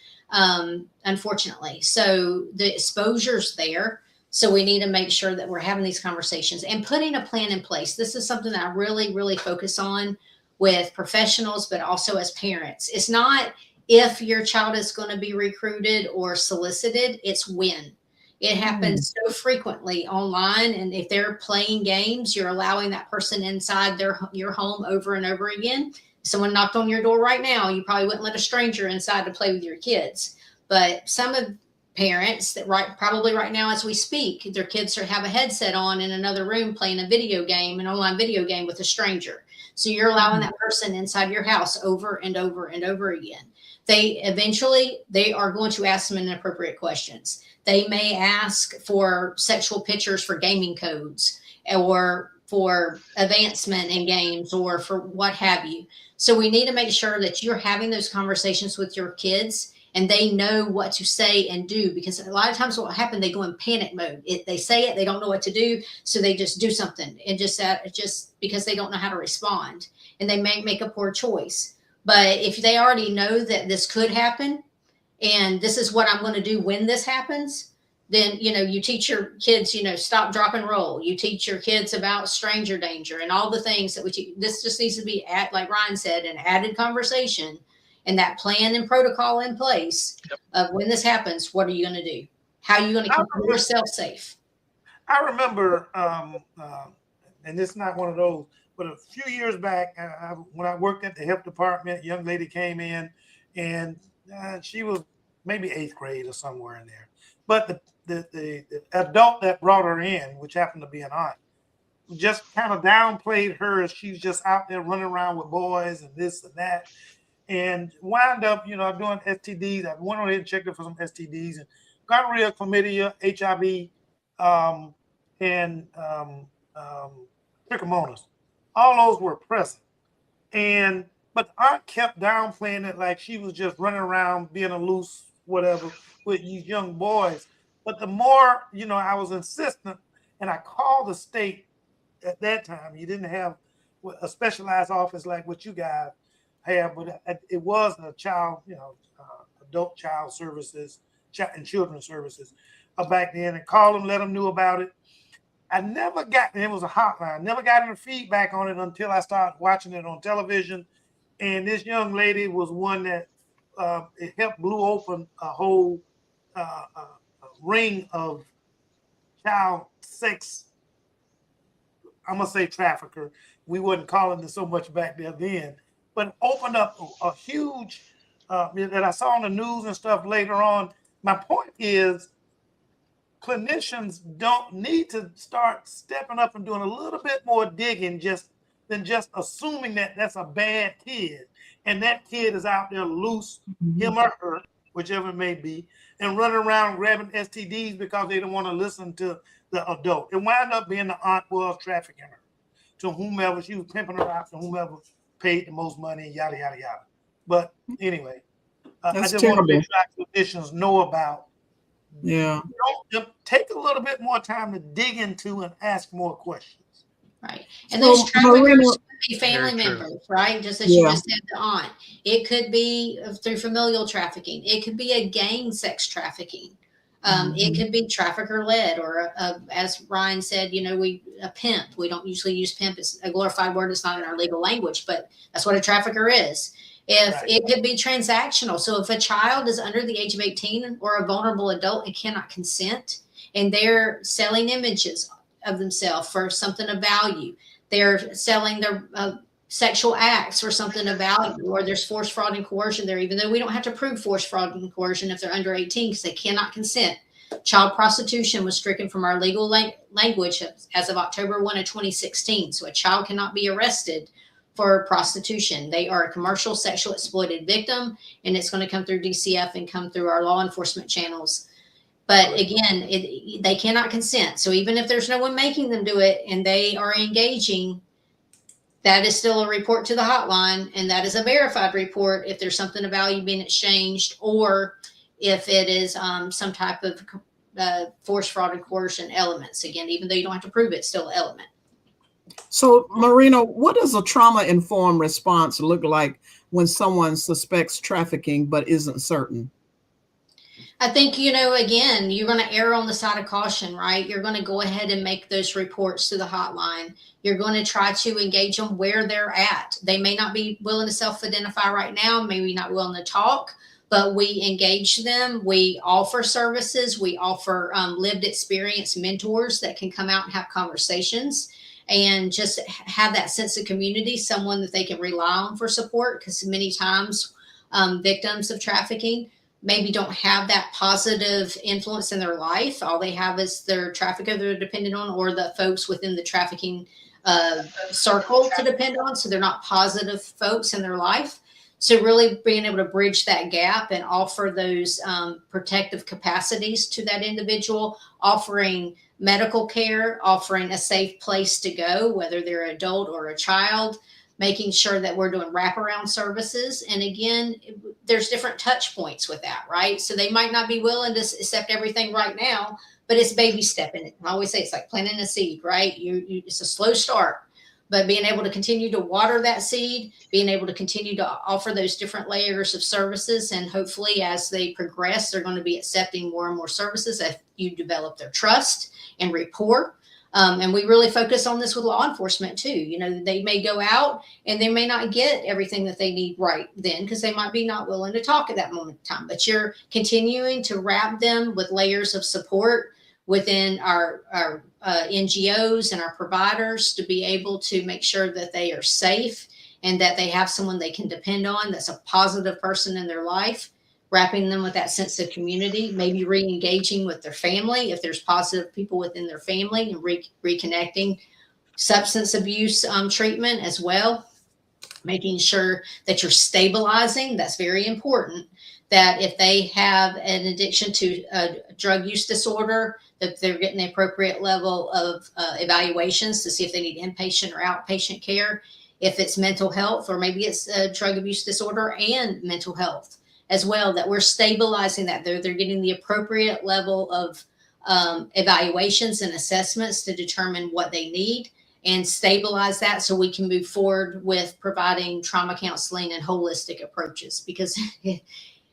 unfortunately. So the exposure's there. So we need to make sure that we're having these conversations and putting a plan in place. This is something that I really, really focus on with professionals, but also as parents. It's not if your child is going to be recruited or solicited, it's when. It happens so frequently online, and if they're playing games, you're allowing that person inside your home over and over again. If someone knocked on your door right now, you probably wouldn't let a stranger inside to play with your kids. But some of parents that probably right now as we speak, their kids have a headset on in another room playing an online video game with a stranger. So you're allowing that person inside your house over and over and over again. They are going to ask them inappropriate questions. They may ask for sexual pictures for gaming codes, or for advancement in games, or for what have you. So we need to make sure that you're having those conversations with your kids and they know what to say and do, because a lot of times what will happen, they go in panic mode. They say it, they don't know what to do, so they just do something, and just because they don't know how to respond, and they may make a poor choice. But if they already know that this could happen, and this is what I'm going to do when this happens, then, you teach your kids, stop, drop, and roll. You teach your kids about stranger danger and all the things that this just needs to be, like Ryan said, an added conversation, and that plan and protocol in place of when this happens, what are you going to do? How are you going to keep yourself safe? I remember, and it's not one of those, but a few years back, when I worked at the health department, a young lady came in, and she was maybe 8th grade or somewhere in there. But the adult that brought her in, which happened to be an aunt, just kind of downplayed her as she's just out there running around with boys and this and that, and wound up, doing STDs. I went on ahead and checked her for some STDs, and gonorrhea, chlamydia, HIV, and trichomonas. All those were present. But the aunt kept downplaying it like she was just running around being a loose whatever with these young boys. But the more, I was insistent, and I called the state at that time. You didn't have a specialized office like what you guys have, but it was a child, adult child services, and children's services back then, and called them, let them know about it. I never got, and it was a hotline, never got any feedback on it until I started watching it on television. And this young lady was one that it helped blew open a whole ring of child sex, I'm going to say trafficker. We wasn't calling it so much back there then, but opened up a huge, that I saw on the news and stuff later on. My point is, clinicians don't need to start stepping up and doing a little bit more digging than just assuming that that's a bad kid, and that kid is out there loose, him or her, whichever it may be, and running around grabbing STDs because they don't want to listen to the adult. It wound up being the aunt was trafficking her to whomever. She was pimping her out to whomever paid the most money, yada, yada, yada. But anyway, I just want to make sure clinicians know about. Yeah. Take a little bit more time to dig into and ask more questions. Right. And those traffickers could be family members, right? Just as you just said, the aunt. It could be through familial trafficking. It could be a gang sex trafficking. It could be trafficker led, or as Ryan said, a pimp. We don't usually use pimp. It's a glorified word. It's not in our legal language, but that's what a trafficker is. It could be transactional. So if a child is under the age of 18 or a vulnerable adult and cannot consent, and they're selling images of themselves for something of value, they're selling their sexual acts for something of value, or there's force, fraud, and coercion there, even though we don't have to prove force, fraud, and coercion if they're under 18 because they cannot consent. Child prostitution was stricken from our legal language as of October 1 of 2016. So a child cannot be arrested for prostitution. They are a commercial sexual exploited victim, and it's going to come through DCF and come through our law enforcement channels. But again, they cannot consent. So even if there's no one making them do it and they are engaging, that is still a report to the hotline, and that is a verified report if there's something of value being exchanged, or if it is some type of force, fraud, and coercion elements. Again, even though you don't have to prove it, it's still an element. So, Marina, what does a trauma-informed response look like when someone suspects trafficking but isn't certain? I think, again, you're going to err on the side of caution, right? You're going to go ahead and make those reports to the hotline. You're going to try to engage them where they're at. They may not be willing to self-identify right now, maybe not willing to talk, but we engage them. We offer services. We offer lived experience mentors that can come out and have conversations and just have that sense of community, someone that they can rely on for support, because many times victims of trafficking maybe don't have that positive influence in their life. All they have is their trafficker they're dependent on, or the folks within the trafficking circle to depend on. So they're not positive folks in their life. So really being able to bridge that gap and offer those protective capacities to that individual, offering medical care, offering a safe place to go, whether they're an adult or a child, making sure that we're doing wraparound services. And again, there's different touch points with that, right? So they might not be willing to accept everything right now, but it's baby stepping it. I always say it's like planting a seed, right? It's a slow start, but being able to continue to water that seed, being able to continue to offer those different layers of services, and hopefully as they progress, they're going to be accepting more and more services as you develop their trust and rapport. And we really focus on this with law enforcement too. You know, they may go out and they may not get everything that they need right then because they might be not willing to talk at that moment in time. But you're continuing to wrap them with layers of support within our NGOs and our providers to be able to make sure that they are safe and that they have someone they can depend on that's a positive person in their life, wrapping them with that sense of community, maybe re-engaging with their family if there's positive people within their family, and reconnecting. Substance abuse treatment as well, making sure that you're stabilizing. That's very important, that if they have an addiction to a drug use disorder, that they're getting the appropriate level of evaluations to see if they need inpatient or outpatient care. If it's mental health, or maybe it's a drug abuse disorder and mental health as well, that we're stabilizing that. They're getting the appropriate level of evaluations and assessments to determine what they need and stabilize that so we can move forward with providing trauma counseling and holistic approaches. Because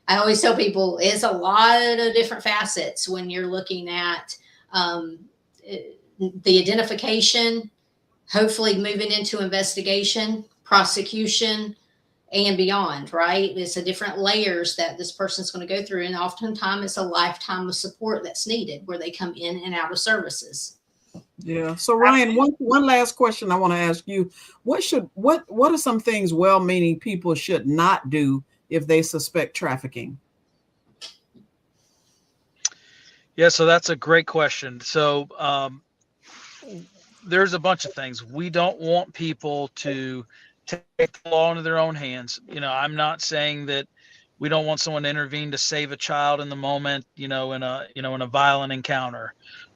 I always tell people it's a lot of different facets when you're looking at the identification, hopefully moving into investigation, prosecution, and beyond, right? It's a different layers that this person's going to go through. And oftentimes it's a lifetime of support that's needed where they come in and out of services. Yeah. So Ryan, one last question I want to ask you. What are some things well-meaning people should not do if they suspect trafficking? Yeah, so that's a great question. So there's a bunch of things. We don't want people to take the law into their own hands. You know, I'm not saying that we don't want someone to intervene to save a child in the moment, in a violent encounter.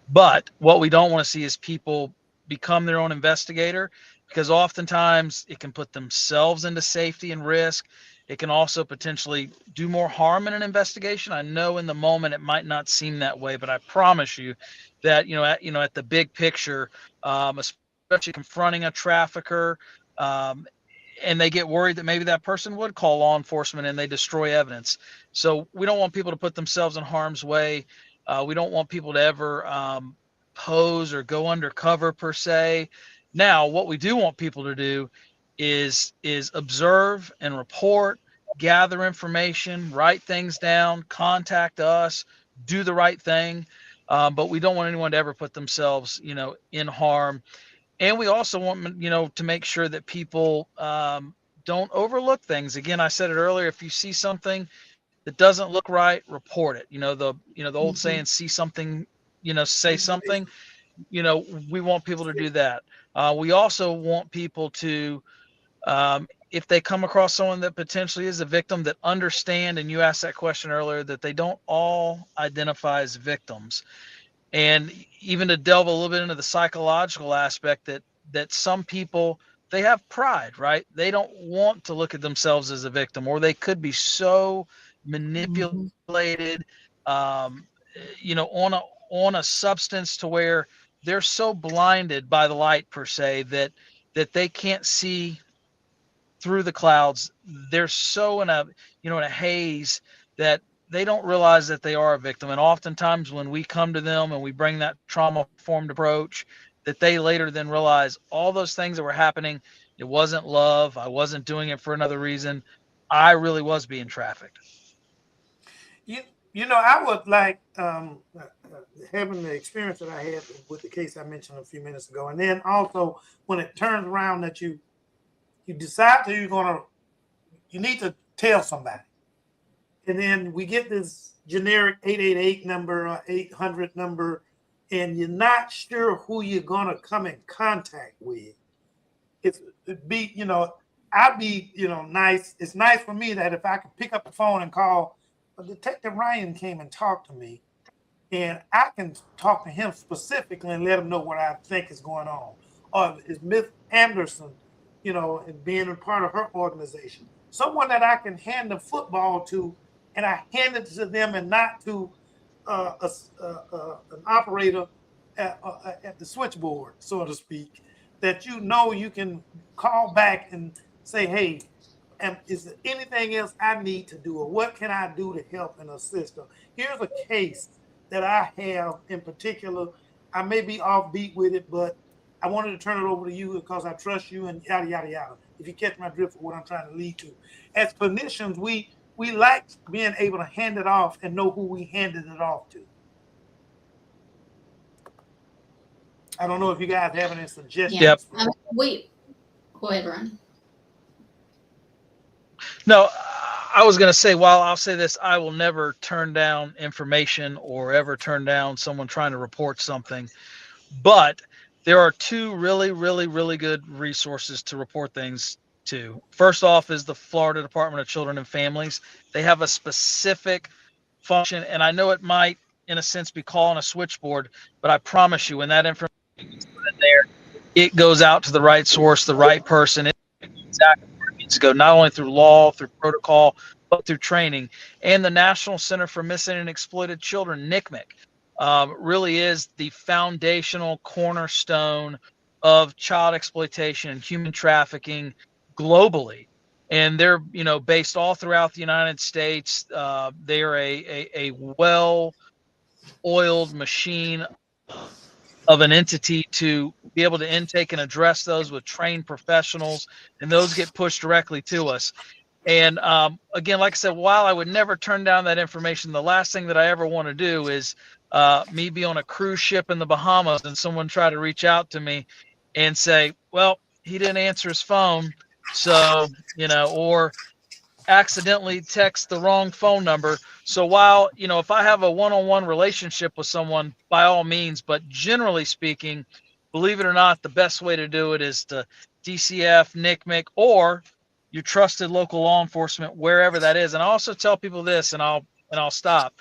But what we don't want to see is people become their own investigator, because oftentimes it can put themselves into safety and risk. It can also potentially do more harm in an investigation. I know in the moment it might not seem that way, but I promise you that, at the big picture, especially confronting a trafficker, and they get worried that maybe that person would call law enforcement and they destroy evidence. So we don't want people to put themselves in harm's way. We don't want people to ever pose or go undercover per se. Now, what we do want people to do is observe and report, gather information, write things down, contact us, do the right thing. But we don't want anyone to ever put themselves, in harm. And we also want, to make sure that people don't overlook things. Again, I said it earlier, if you see something that doesn't look right, report it. The old saying, see something, say something. We want people to do that. We also want people to, if they come across someone that potentially is a victim, that understand, and you asked that question earlier, that they don't all identify as victims. And even to delve a little bit into the psychological aspect, that some people, they have pride, right? They don't want to look at themselves as a victim, or they could be so manipulated, on a substance to where they're so blinded by the light per se that they can't see through the clouds. They're so in a haze that they don't realize that they are a victim. And oftentimes when we come to them and we bring that trauma-informed approach, that they later then realize all those things that were happening, it wasn't love. I wasn't doing it for another reason. I really was being trafficked. I would like having the experience that I had with the case I mentioned a few minutes ago. And then also when it turns around that you decide that you need to tell somebody. And then we get this generic 888 number or 800 number, and you're not sure who you're going to come in contact with. I'd be nice. It's nice for me that if I could pick up the phone and call, Detective Ryan came and talked to me, and I can talk to him specifically and let him know what I think is going on. Or is Miss Anderson you know, and being a part of her organization. Someone that I can hand the football to, and I hand it to them, and not to an operator at the switchboard, so to speak, that you know you can call back and say, hey, is there anything else I need to do, or what can I do to help and assist her? Here's a case that I have in particular. I may be offbeat with it, but I wanted to turn it over to you because I trust you, and yada, yada, yada. If you catch my drift of what I'm trying to lead to. As clinicians, we like being able to hand it off and know who we handed it off to. I don't know if you guys have any suggestions. Yep. Go ahead, Ryan. No, I was going to say, while I'll say this, I will never turn down information or ever turn down someone trying to report something. But there are two really, really, really good resources to report things to. First off is the Florida Department of Children and Families. They have a specific function, and I know it might, in a sense, be calling a switchboard, but I promise you, when that information is put in there, it goes out to the right source, the right person. It's exactly where it needs to go, not only through law, through protocol, but through training. And the National Center for Missing and Exploited Children, NCMEC, really is the foundational cornerstone of child exploitation and human trafficking globally. And they're, based all throughout the United States. They are a well-oiled machine of an entity to be able to intake and address those with trained professionals, and those get pushed directly to us. And again, like I said, while I would never turn down that information, the last thing that I ever want to do is me be on a cruise ship in the Bahamas and someone try to reach out to me and say, well, he didn't answer his phone, so, or accidentally text the wrong phone number. So while, if I have a one-on-one relationship with someone, by all means, but generally speaking, believe it or not, the best way to do it is to DCF, NCMEC, or your trusted local law enforcement, wherever that is. And I also tell people this, and I'll stop.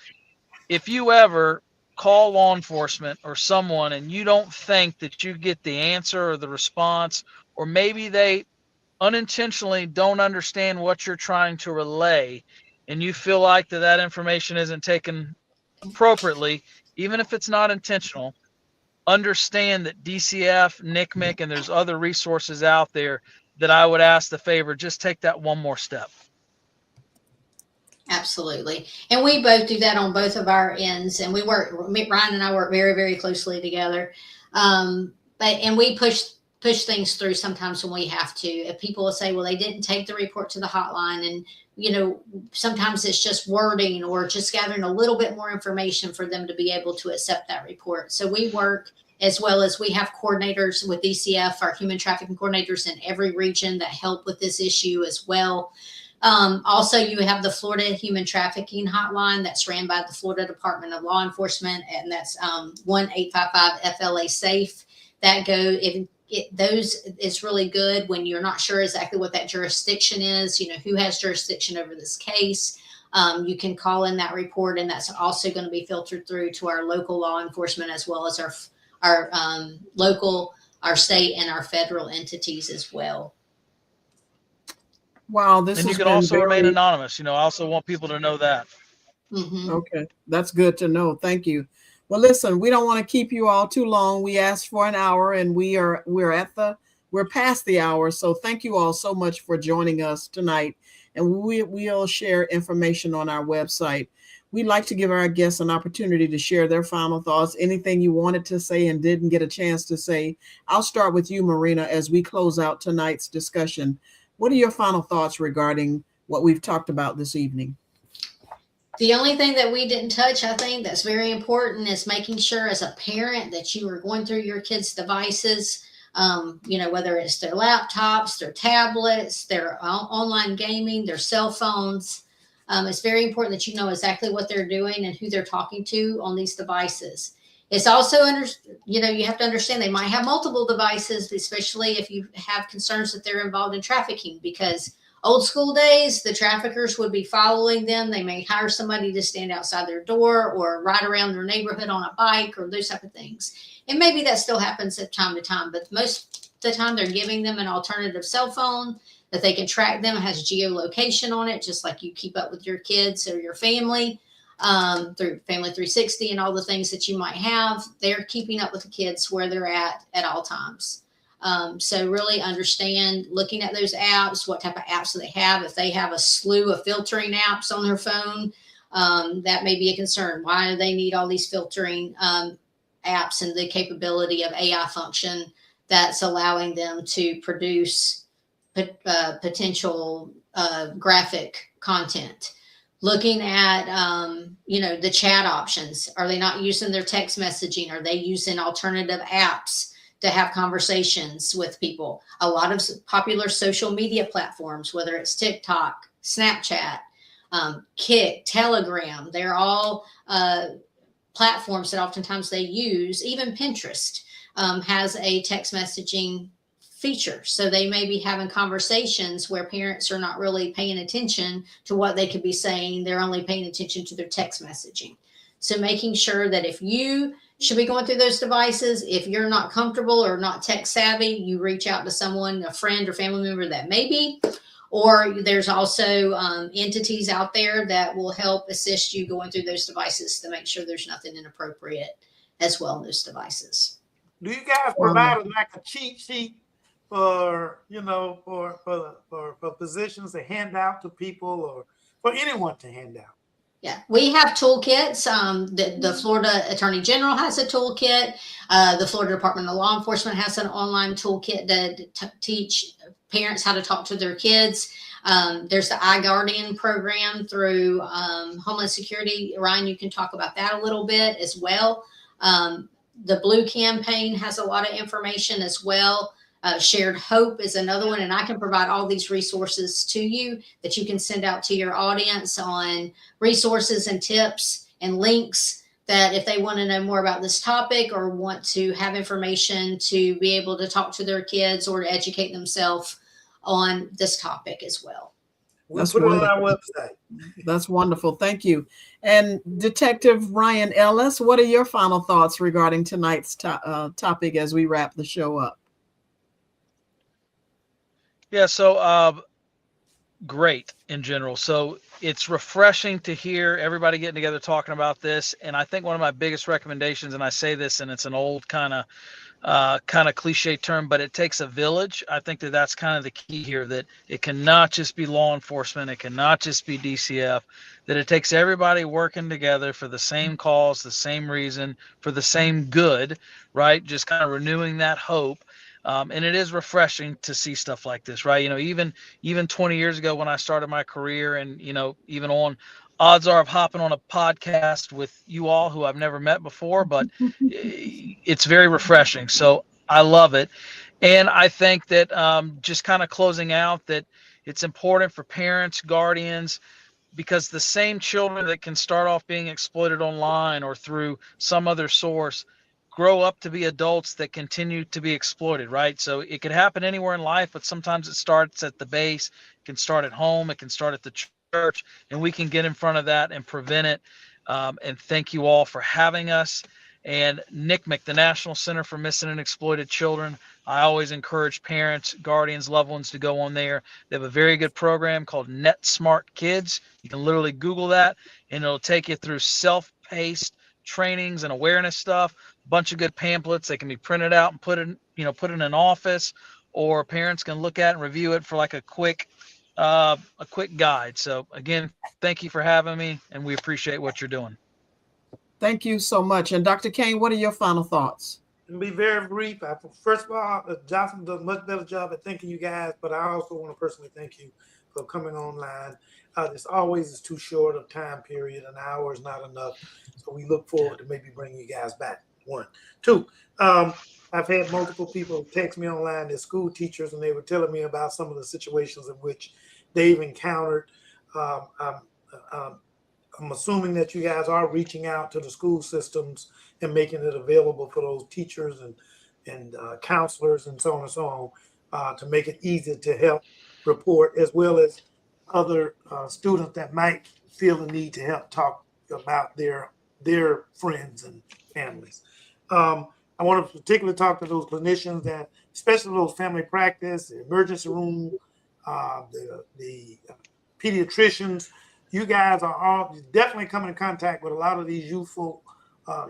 If you ever call law enforcement or someone and you don't think that you get the answer or the response, or maybe they unintentionally don't understand what you're trying to relay, and you feel like that information isn't taken appropriately, even if it's not intentional, understand that DCF, NCMEC, and there's other resources out there that I would ask the favor, just take that one more step. Absolutely. And we both do that on both of our ends. And Ryan and I work very, very closely together. And we push things through sometimes when we have to. If people will say, well, they didn't take the report to the hotline, and, sometimes it's just wording or just gathering a little bit more information for them to be able to accept that report. So we work, as well as we have coordinators with DCF, our human trafficking coordinators in every region that help with this issue as well. Also, you have the Florida Human Trafficking Hotline that's ran by the Florida Department of Law Enforcement, and that's 1-855-FLA-SAFE. Those is really good when you're not sure exactly what that jurisdiction is, who has jurisdiction over this case. You can call in that report, and that's also going to be filtered through to our local law enforcement, as well as our local, our state, and our federal entities as well. Wow, and you can also remain anonymous. I also want people to know that. Mm-hmm. Okay, that's good to know. Thank you. Well, listen, we don't want to keep you all too long. We asked for an hour, and we're past the hour. So thank you all so much for joining us tonight. And we'll share information on our website. We'd like to give our guests an opportunity to share their final thoughts, anything you wanted to say and didn't get a chance to say. I'll start with you, Marina, as we close out tonight's discussion. What are your final thoughts regarding what we've talked about this evening? The only thing that we didn't touch, I think, that's very important is making sure as a parent that you are going through your kids' devices, whether it's their laptops, their tablets, their online gaming, their cell phones. It's very important that you know exactly what they're doing and who they're talking to on these devices. It's also, you have to understand they might have multiple devices, especially if you have concerns that they're involved in trafficking, because old school days, the traffickers would be following them. They may hire somebody to stand outside their door or ride around their neighborhood on a bike or those type of things. And maybe that still happens at time to time, but most the time they're giving them an alternative cell phone that they can track them. It has geolocation on it, just like you keep up with your kids or your family through Family 360 and all the things that you might have. They're keeping up with the kids where they're at all times. So really understand looking at those apps, what type of apps do they have. If they have a slew of filtering apps on their phone, that may be a concern. Why do they need all these filtering apps and the capability of AI function that's allowing them to produce potential graphic content? Looking at, the chat options. Are they not using their text messaging? Are they using alternative apps to have conversations with people? A lot of popular social media platforms, whether it's TikTok, Snapchat, Kik, Telegram, they're all platforms that oftentimes they use. Even Pinterest has a text messaging feature. So they may be having conversations where parents are not really paying attention to what they could be saying. They're only paying attention to their text messaging. So making sure that if you should be going through those devices, if you're not comfortable or not tech savvy, you reach out to someone, a friend or family member that may be. Or there's also entities out there that will help assist you going through those devices to make sure there's nothing inappropriate as well in those devices. Do you guys provide like a cheat sheet for, for positions to hand out to people or for anyone to hand out? Yeah, we have toolkits. The Florida Attorney General has a toolkit. The Florida Department of Law Enforcement has an online toolkit to teach parents how to talk to their kids. There's the iGuardian program through Homeland Security. Ryan, you can talk about that a little bit as well. The Blue campaign has a lot of information as well. Shared Hope is another one, and I can provide all these resources to you that you can send out to your audience on resources and tips and links that if they want to know more about this topic or want to have information to be able to talk to their kids or to educate themselves on this topic as well. We'll put it on our website. That's wonderful. Thank you. And Detective Ryan Ellis, what are your final thoughts regarding tonight's topic as we wrap the show up? Yeah, so great in general. So it's refreshing to hear everybody getting together talking about this. And I think one of my biggest recommendations, and I say this, and it's an old kind of cliche term, but it takes a village. I think that's kind of the key here, that it cannot just be law enforcement. It cannot just be DCF, that it takes everybody working together for the same cause, the same reason, for the same good, right? Just kind of renewing that hope. And it is refreshing to see stuff like this, right? Even 20 years ago when I started my career, and, even on odds are of hopping on a podcast with you all who I've never met before, but it's very refreshing. So I love it. And I think that just kind of closing out, that it's important for parents, guardians, because the same children that can start off being exploited online or through some other source grow up to be adults that continue to be exploited, right? So it could happen anywhere in life, but sometimes it starts at the base. It can start at home. It can start at the church, and we can get in front of that and prevent it. And thank you all for having us. And NCMEC, the National Center for Missing and Exploited Children, I always encourage parents, guardians, loved ones to go on there. They have a very good program called Net Smart Kids. You can literally Google that, and it'll take you through self-paced trainings and awareness stuff. A bunch of good pamphlets. They can be printed out and put in an office, or parents can look at and review it for like a quick guide. So again, thank you for having me, and we appreciate what you're doing. Thank you so much. And Dr. Kane, what are your final thoughts? To be very brief, first of all, Jocelyn does a much better job at thanking you guys, but I also want to personally thank you for coming online. This always is too short of time period. An hour is not enough. So we look forward to maybe bringing you guys back. 1, 2, I've had multiple people text me online, they're school teachers, and they were telling me about some of the situations in which they've encountered. I'm assuming that you guys are reaching out to the school systems and making it available for those teachers and counselors and so on and so on to make it easier to help report, as well as other students that might feel the need to help talk about their friends and families. I want to particularly talk to those clinicians that, especially those family practice, the emergency room, the pediatricians. You guys are all definitely coming in contact with a lot of these youthful,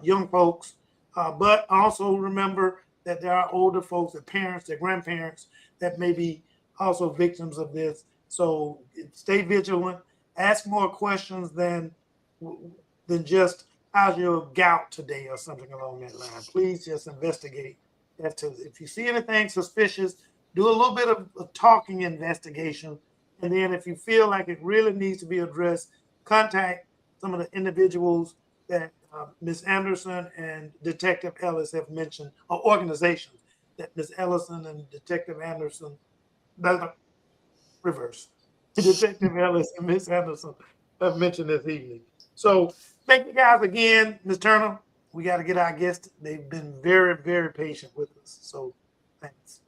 young folks. But also remember that there are older folks, their parents, their grandparents that may be also victims of this. So stay vigilant. Ask more questions than just how's your gout today or something along that line. Please just investigate. If you see anything suspicious, do a little bit of a talking investigation. And then if you feel like it really needs to be addressed, contact some of the individuals that Ms. Anderson and Detective Ellis have mentioned, or organizations that Ms. Ellison and Detective Anderson, reverse, Detective Ellis and Ms. Anderson have mentioned this evening. So thank you guys again. Ms. Turner, we got to get our guests. They've been very, very patient with us. So thanks.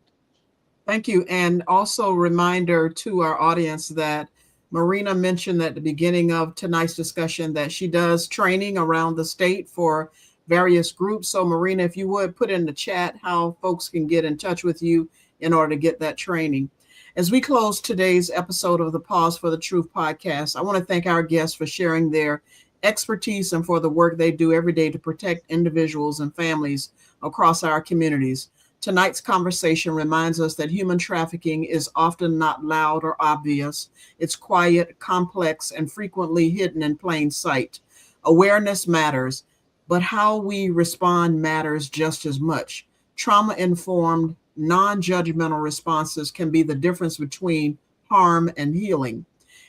Thank you. And also reminder to our audience that Marina mentioned at the beginning of tonight's discussion that she does training around the state for various groups. So Marina, if you would put in the chat how folks can get in touch with you in order to get that training. As we close today's episode of the Pause for the Truth podcast, I want to thank our guests for sharing their expertise and for the work they do every day to protect individuals and families across our communities. Tonight's conversation reminds us that human trafficking is often not loud or obvious. It's quiet, complex, and frequently hidden in plain sight. Awareness matters, but how we respond matters just as much. Trauma-informed, non-judgmental responses can be the difference between harm and healing.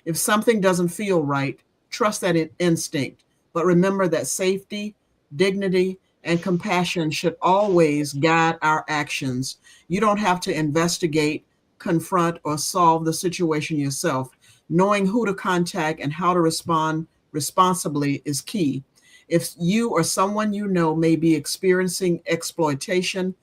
If something doesn't feel right, trust that instinct, but remember that safety, dignity, and compassion should always guide our actions. You don't have to investigate, confront, or solve the situation yourself. Knowing who to contact and how to respond responsibly is key. If you or someone you know may be experiencing exploitation,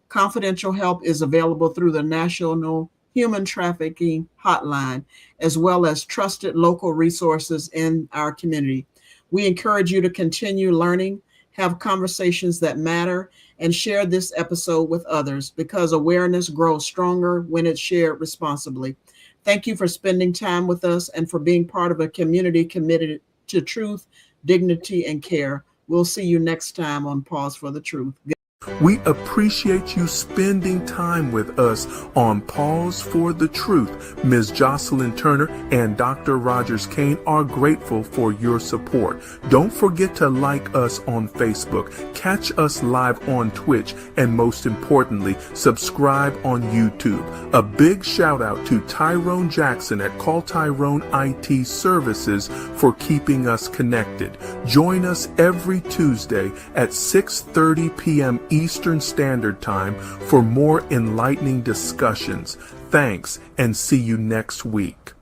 confidential help is available through the National Human Trafficking Hotline, as well as trusted local resources in our community. We encourage you to continue learning, have conversations that matter, and share this episode with others because awareness grows stronger when it's shared responsibly. Thank you for spending time with us and for being part of a community committed to truth, dignity, and care. We'll see you next time on Pause for the Truth. We appreciate you spending time with us on Pause for the Truth. Ms. Jocelyn Turner and Dr. Rogers Kane are grateful for your support. Don't forget to like us on Facebook, catch us live on Twitch, and most importantly, subscribe on YouTube. A big shout out to Tyrone Jackson at Call Tyrone IT Services for keeping us connected. Join us every Tuesday at 6:30 p.m. Eastern Standard Time for more enlightening discussions. Thanks, and see you next week.